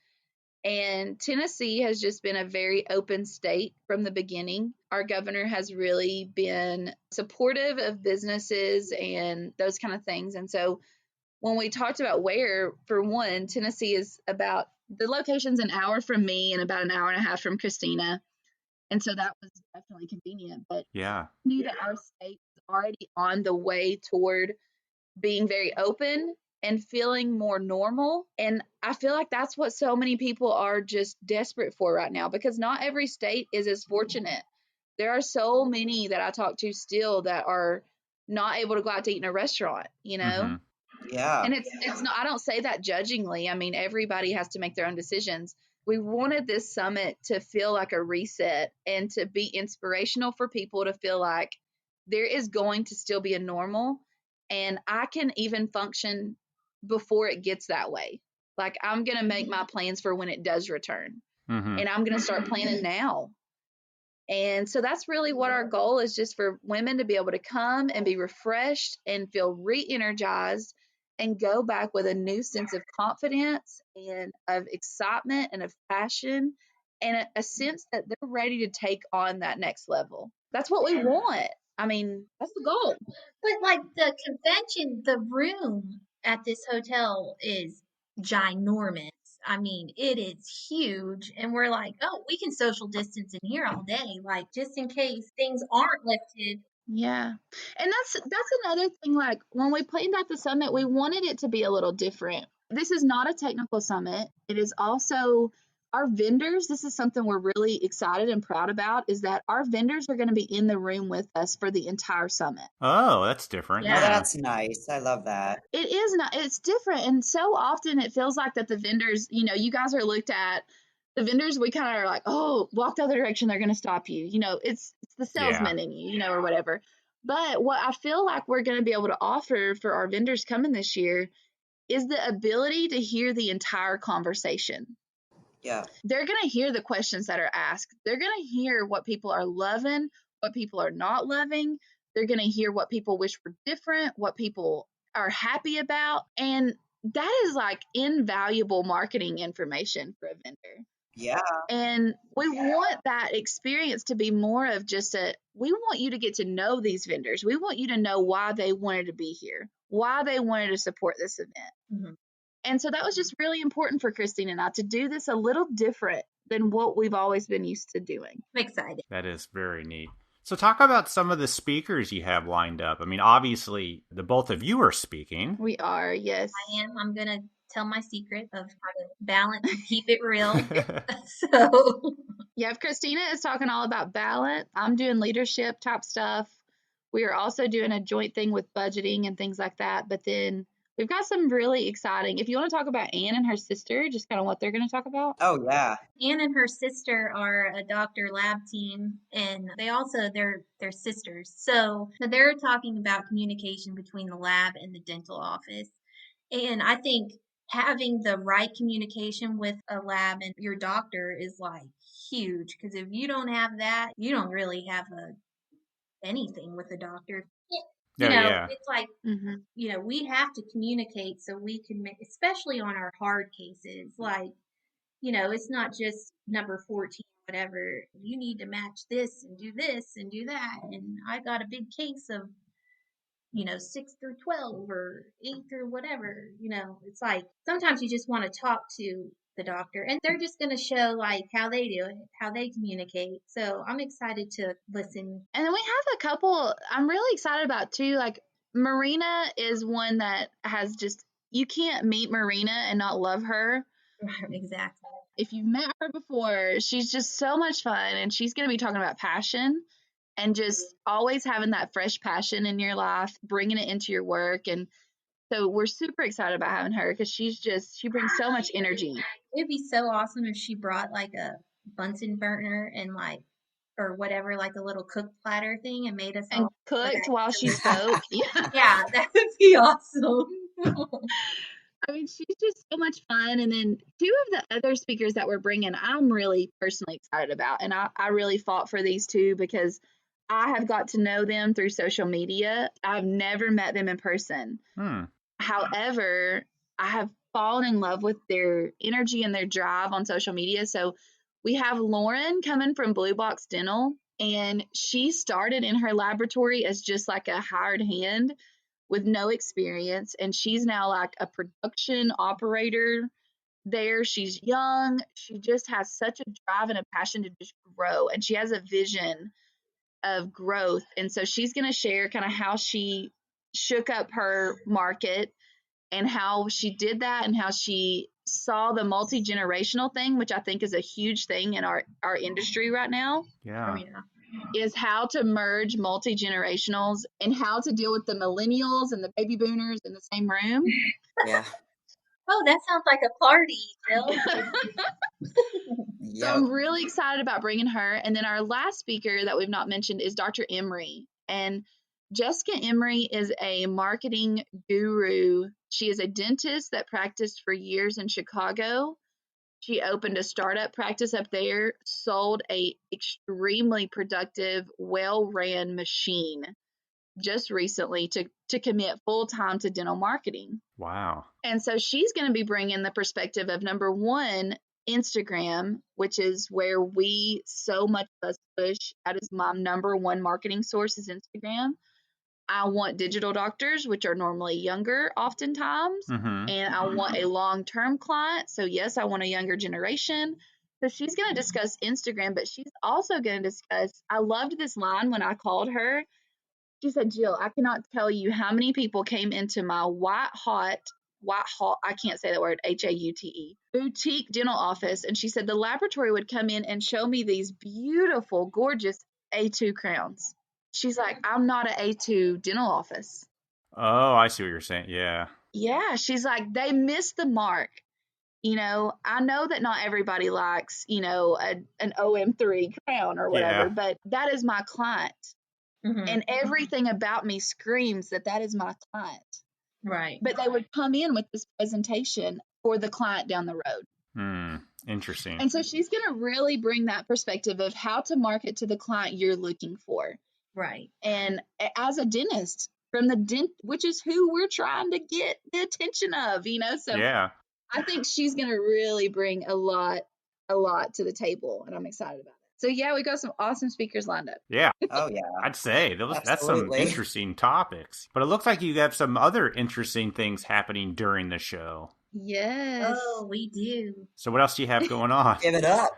And Tennessee has just been a very open state from the beginning. Our governor has really been supportive of businesses and those kind of things. And so when we talked about where, for one, Tennessee is about, the location's an hour from me and about an hour and a half from Christina. And so that was definitely convenient. But Yeah. I knew that our state was already on the way toward being very open and feeling more normal. And I feel like that's what so many people are just desperate for right now, because not every state is as fortunate. There are so many that I talk to still that are not able to go out to eat in a restaurant, you know? Yeah. And it's not, I don't say that judgingly. I mean, everybody has to make their own decisions. We wanted this summit to feel like a reset and to be inspirational for people to feel like there is going to still be a normal, and I can even function before it gets that way. Like, I'm going to make my plans for when it does return, and I'm going to start planning now. And so that's really what our goal is, just for women to be able to come and be refreshed and feel re-energized and go back with a new sense of confidence and of excitement and of passion and a sense that they're ready to take on that next level. That's what we want. I mean, that's the goal. But like the convention, the room at this hotel is ginormous. I mean, it is huge. And we're like, oh, we can social distance in here all day, like just in case things aren't lifted. Yeah. And that's another thing, like when we planned out the summit, we wanted it to be a little different. This is not a technical summit. It is also our vendors. This is something we're really excited and proud about, is that our vendors are going to be in the room with us for the entire summit. Oh, that's different. Oh, Yeah. that's nice. I love that. It is not, it's different. And so often it feels like that the vendors, you guys are looked at, the vendors, we kind of are like, oh, walk the other direction, they're going to stop you. It's the salesman in you, or whatever. But what I feel like we're going to be able to offer for our vendors coming this year is the ability to hear the entire conversation. Yeah. They're going to hear the questions that are asked. They're going to hear what people are loving, what people are not loving. They're going to hear what people wish were different, what people are happy about. And that is like invaluable marketing information for a vendor. Yeah. And we want that experience to be more of just we want you to get to know these vendors. We want you to know why they wanted to be here, why they wanted to support this event. Mm-hmm. And so that was just really important for Christine and I to do this a little different than what we've always been used to doing. I'm excited. That is very neat. So talk about some of the speakers you have lined up. I mean, obviously, the both of you are speaking. We are, yes. I am. I'm going to tell my secret of how to balance and keep it real. So, yeah, if Christina is talking all about balance, I'm doing leadership type stuff. We are also doing a joint thing with budgeting and things like that. But then we've got some really exciting, if you want to talk about Anne and her sister, just kind of what they're going to talk about. Oh, yeah. Anne and her sister are a doctor lab team, and they're sisters. So they're talking about communication between the lab and the dental office. And I think having the right communication with a lab and your doctor is like huge, because if you don't have that, you don't really have anything with the doctor. Yeah. It's like, we have to communicate so we can make, especially on our hard cases, like, it's not just number 14, whatever. You need to match this and do that. And I got a big case of, 6 through 12 or 8 through whatever. It's like sometimes you just want to talk to the doctor and they're just going to show like how they do it, how they communicate. So I'm excited to listen. And then we have a couple I'm really excited about too. Like Marina is one that has just, you can't meet Marina and not love her. Exactly. If you've met her before, she's just so much fun, and she's going to be talking about passion and just always having that fresh passion in your life, bringing it into your work. And so we're super excited about having her because she brings so much energy. It'd be so awesome if she brought like a Bunsen burner and like, or whatever, like a little cook platter thing and made us and all cooked while she spoke. Yeah, that would be awesome. I mean, she's just so much fun. And then two of the other speakers that we're bringing, I'm really personally excited about. And I really fought for these two because I have got to know them through social media. I've never met them in person. However, I have fallen in love with their energy and their drive on social media. So we have Lauren coming from Blue Box Dental, and she started in her laboratory as just like a hired hand with no experience, and she's now like a production operator there. She's young. She just has such a drive and a passion to just grow, and she has a vision of growth. And so she's going to share kind of how she shook up her market and how she did that and how she saw the multi-generational thing, which I think is a huge thing in our industry right now. Yeah. Is how to merge multi-generationals and how to deal with the millennials and the baby boomers in the same room. Yeah. Oh, that sounds like a party, Jill. So I'm really excited about bringing her. And then our last speaker that we've not mentioned is Dr. Emery. And Jessica Emery is a marketing guru. She is a dentist that practiced for years in Chicago. She opened a startup practice up there, sold a extremely productive, well-ran machine just recently to commit full-time to dental marketing. Wow. And so she's going to be bringing the perspective of, number one, Instagram, which is where we so much of us push. That is my number one marketing source is Instagram. I want digital doctors, which are normally younger oftentimes, Mm-hmm. and I want a long-term client. So yes, I want a younger generation. So she's going to discuss Instagram, but she's also going to discuss, I loved this line when I called her. She said, Jill, I cannot tell you how many people came into my white hot, I can't say that word, Haute, boutique dental office. And she said the laboratory would come in and show me these beautiful, gorgeous A2 crowns. She's like, I'm not an A2 dental office. Oh, I see what you're saying. Yeah. Yeah. She's like, they missed the mark. You know, I know that not everybody likes, you know, an OM3 crown or whatever, Yeah. but that is my client. And everything about me screams that that is my client. Right. But they would come in with this presentation for the client down the road. Interesting. And so she's going to really bring that perspective of how to market to the client you're looking for. Right. And as a dentist, from the which is who we're trying to get the attention of, you know. So yeah. I think she's going to really bring a lot to the table, and I'm excited about it. So yeah, we got some awesome speakers lined up. Yeah. Oh, yeah. I'd say that's some Absolutely. interesting topics. But it looks like you have some other interesting things happening during the show. Yes. Oh, we do. So what else do you have going on? Give it up.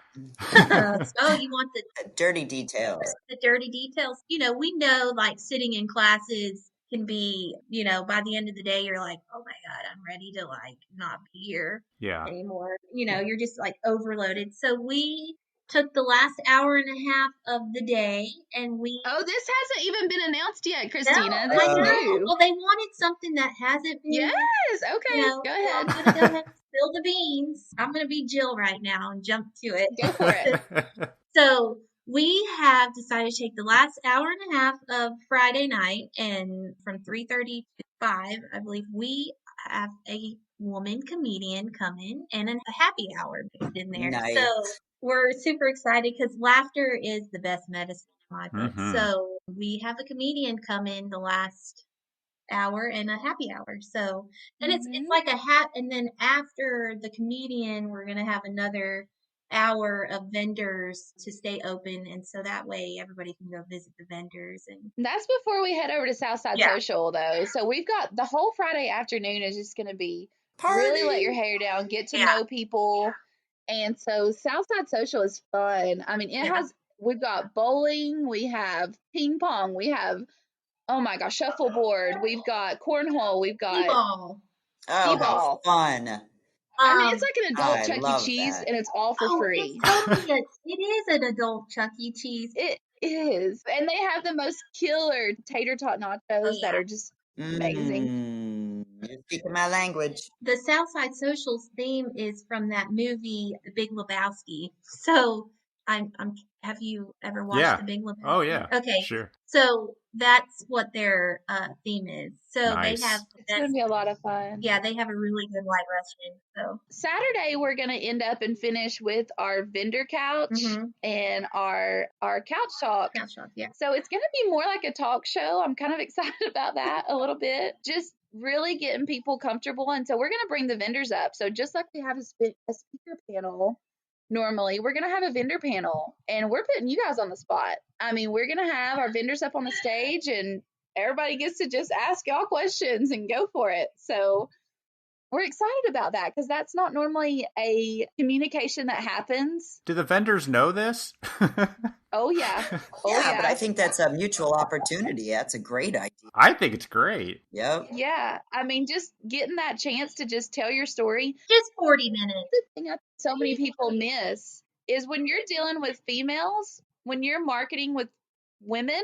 Oh, you want the dirty details. The dirty details. You know, we know like sitting in classes can be, you know, by the end of the day, you're like, oh my God, I'm ready to like not be here Yeah. anymore. You know, you're just like overloaded. So we took the last hour and a half of the day and we. Oh, this hasn't even been announced yet, Christina. No, This I is know. new. Well, they wanted something that hasn't been. Yes. Okay. You know, go ahead. So I'm going to go ahead and spill the beans. I'm going to be Jill right now and jump to it. Go for it. So we have decided to take the last hour and a half of Friday night, and from 3:30 to 5, I believe we have a woman comedian coming and a happy hour mixed in there. Nice. So we're super excited because laughter is the best medicine in my book. So we have a comedian come in the last hour and a happy hour. So and it's like a and then after the comedian we're gonna have another hour of vendors to stay open, and so that way everybody can go visit the vendors. And that's before we head over to Southside Social though. So we've got the whole Friday afternoon is just gonna be really let your hair down, get to know people. And so Southside Social is fun. I mean, it has we've got bowling, we have ping pong, we have oh my gosh, shuffleboard. We've got cornhole. We've got T-ball. Oh, how fun. I mean, it's like an adult Chuck E. Cheese, that. and it's all for free. It's totally it is an adult Chuck E. Cheese. It is. And they have the most killer tater tot nachos that are just amazing. You're speaking my language. The Southside Socials theme is from that movie, The Big Lebowski. So have you ever watched The Big Lebowski? Oh yeah. Okay. Sure. So that's what their theme is. So nice. They have it's gonna be a lot of fun. Yeah, they have a really good light Russian. So Saturday we're gonna end up and finish with our vendor couch and our couch talk. Couch talk, yeah. So it's gonna be more like a talk show. I'm kind of excited about that a little bit. Just really getting people comfortable, and so we're gonna bring the vendors up. So just like we have a speaker panel. Normally, we're going to have a vendor panel, and we're putting you guys on the spot. I mean, we're going to have our vendors up on the stage, and everybody gets to just ask y'all questions and go for it. So we're excited about that because that's not normally a communication that happens. Do the vendors know this? Oh, yeah. Yeah, but I think that's a mutual opportunity. That's a great idea. I think it's great. Yep. Yeah. I mean, just getting that chance to just tell your story. Just 40 minutes. The thing that so many people miss is when you're dealing with females, when you're marketing with women,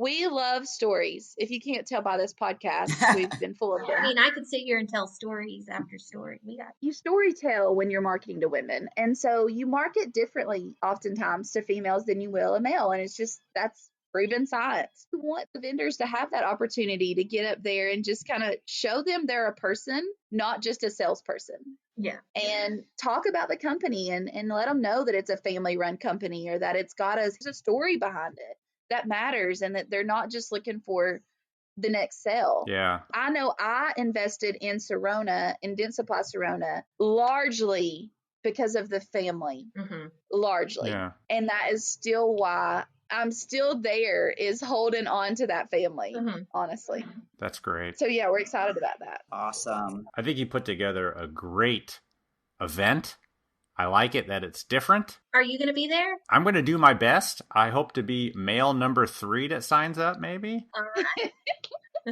we love stories. If you can't tell by this podcast, we've been full of them. I mean, I could sit here and tell stories after story. You story tell when you're marketing to women. And so you market differently oftentimes to females than you will a male. And it's just, that's proven science. We want the vendors to have that opportunity to get up there and just kind of show them they're a person, not just a salesperson. Yeah. And talk about the company and let them know that it's a family run company or that it's got a story behind it that matters and that they're not just looking for the next sale. Yeah. I know I invested in Sirona, in Dent Supply Sirona, largely because of the family, largely. Yeah. And that is still why I'm still there is holding on to that family, honestly. That's great. So yeah, we're excited about that. Awesome. I think you put together a great event. I like it that it's different. Are you going to be there? I'm going to do my best. I hope to be male number 3 that signs up, maybe. All right.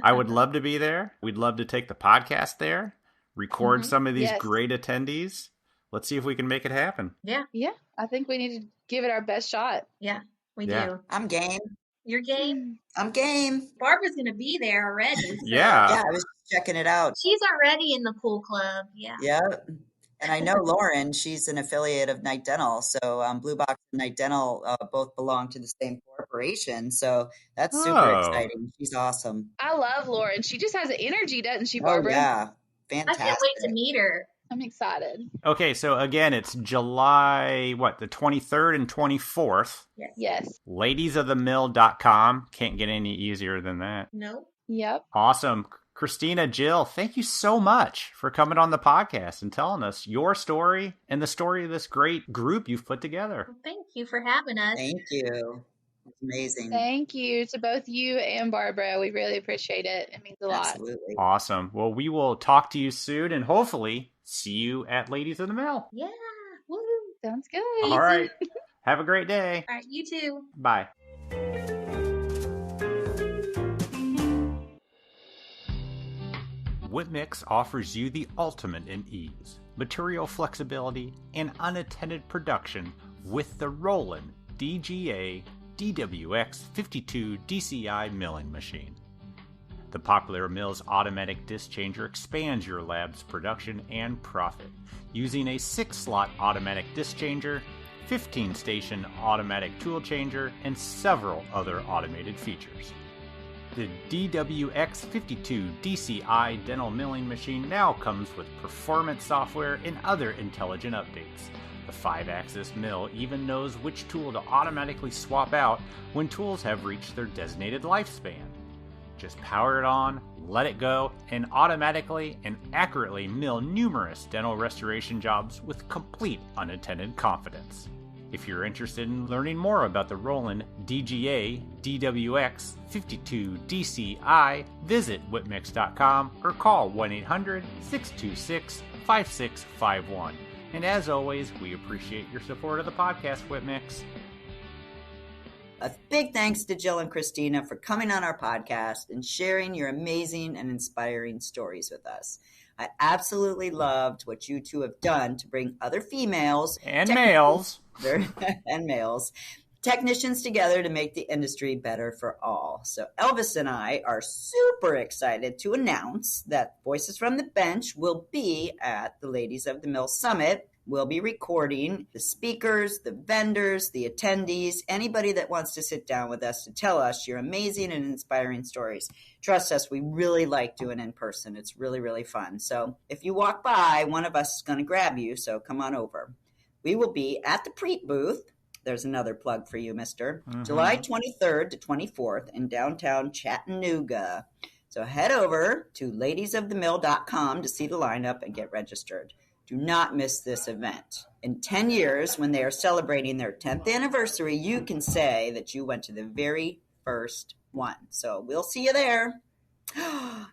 I would love to be there. We'd love to take the podcast there, record some of these great attendees. Let's see if we can make it happen. Yeah. Yeah, I think we need to give it our best shot. Yeah, we do. I'm game. You're game? I'm game. Barbara's going to be there already. So. Yeah, I was checking it out. She's already in the pool club. Yeah. Yeah. And I know Lauren, she's an affiliate of Night Dental. So Blue Box and Night Dental both belong to the same corporation. So that's super exciting. She's awesome. I love Lauren. She just has an energy, doesn't she, Barbara? Oh, yeah. I Fantastic. can't wait to meet her. I'm excited. Okay, so again, it's July, the 23rd and 24th. Yes. Ladiesofthemill.com. Can't get any easier than that. Nope. Yep. Awesome. Christina, Jill, thank you so much for coming on the podcast and telling us your story and the story of this great group you've put together. Well, thank you for having us. Thank you. It's amazing. Thank you to both you and Barbara. We really appreciate it. It means a lot. Absolutely. Awesome. Well, we will talk to you soon and hopefully see you at Ladies of the Mill. Yeah. Woo. Sounds good. All right. Have a great day. All right. You too. Bye. Whitmix offers you the ultimate in ease, material flexibility, and unattended production with the Roland DGA DWX-52DCi milling machine. The popular Mills automatic disc changer expands your lab's production and profit using a 6-slot automatic disc changer, 15-station automatic tool changer, and several other automated features. The DWX-52DCi dental milling machine now comes with performance software and other intelligent updates. The 5-axis mill even knows which tool to automatically swap out when tools have reached their designated lifespan. Just power it on, let it go, and automatically and accurately mill numerous dental restoration jobs with complete unattended confidence. If you're interested in learning more about the Roland DGA DWX-52DCi, visit whitmix.com or call 1-800-626-5651. And as always, we appreciate your support of the podcast, Whitmix. A big thanks to Jill and Christina for coming on our podcast and sharing your amazing and inspiring stories with us. I absolutely loved what you two have done to bring other females and males technicians together to make the industry better for all. So Elvis and I are super excited to announce that Voices from the Bench will be at the Ladies of the Mill Summit. We'll be recording the speakers, the vendors, the attendees, anybody that wants to sit down with us to tell us your amazing and inspiring stories. Trust us, we really like doing in person. It's really, really fun. So if you walk by, one of us is going to grab you, so come on over. We will be at the Preet booth. There's another plug for you, mister. July 23rd to 24th in downtown Chattanooga. So head over to ladiesofthemill.com to see the lineup and get registered. Do not miss this event. In 10 years, when they are celebrating their 10th anniversary, you can say that you went to the very first one. So we'll see you there.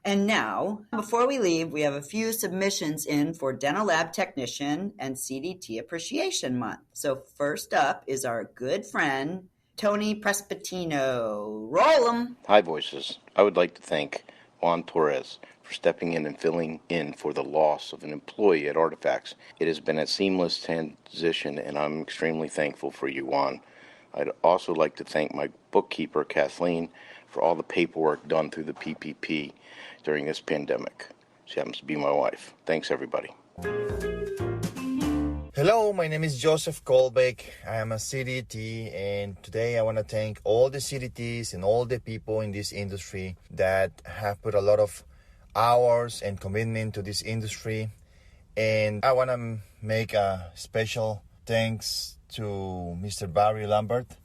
And now, before we leave, we have a few submissions in for Dental Lab Technician and CDT Appreciation Month. So first up is our good friend, Tony Prespatino. Roll 'em. Hi, Voices. I would like to thank Juan Torres for stepping in and filling in for the loss of an employee at Artifacts. It has been a seamless transition, and I'm extremely thankful for you, Juan. I'd also like to thank my bookkeeper, Kathleen, for all the paperwork done through the PPP during this pandemic. She happens to be my wife. Thanks, everybody. Hello, my name is Joseph Kolbeck. I am a CDT, and today I want to thank all the CDTs and all the people in this industry that have put a lot of hours and commitment to this industry. And I want to make a special thanks to Mr. Barry Lambert.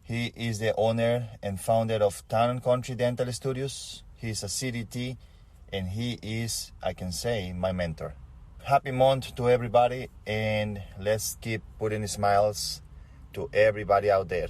He is the owner and founder of Town & Country Dental Studios. He's a CDT, and he is, I can say, my mentor. Happy month to everybody, and let's keep putting smiles to everybody out there.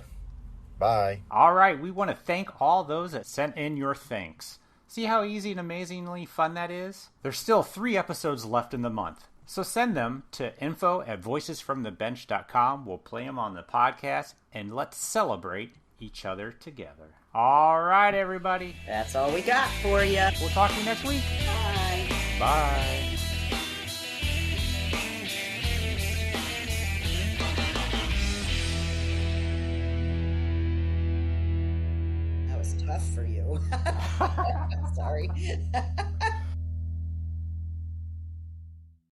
Bye. All right, we want to thank all those that sent in your thanks. See how easy and amazingly fun that is? There's still 3 episodes left in the month. So send them to info@voicesfromthebench.com. We'll play them on the podcast, and let's celebrate each other together. All right, everybody. That's all we got for you. We'll talk to you next week. Bye. Bye. That was tough for you. Sorry.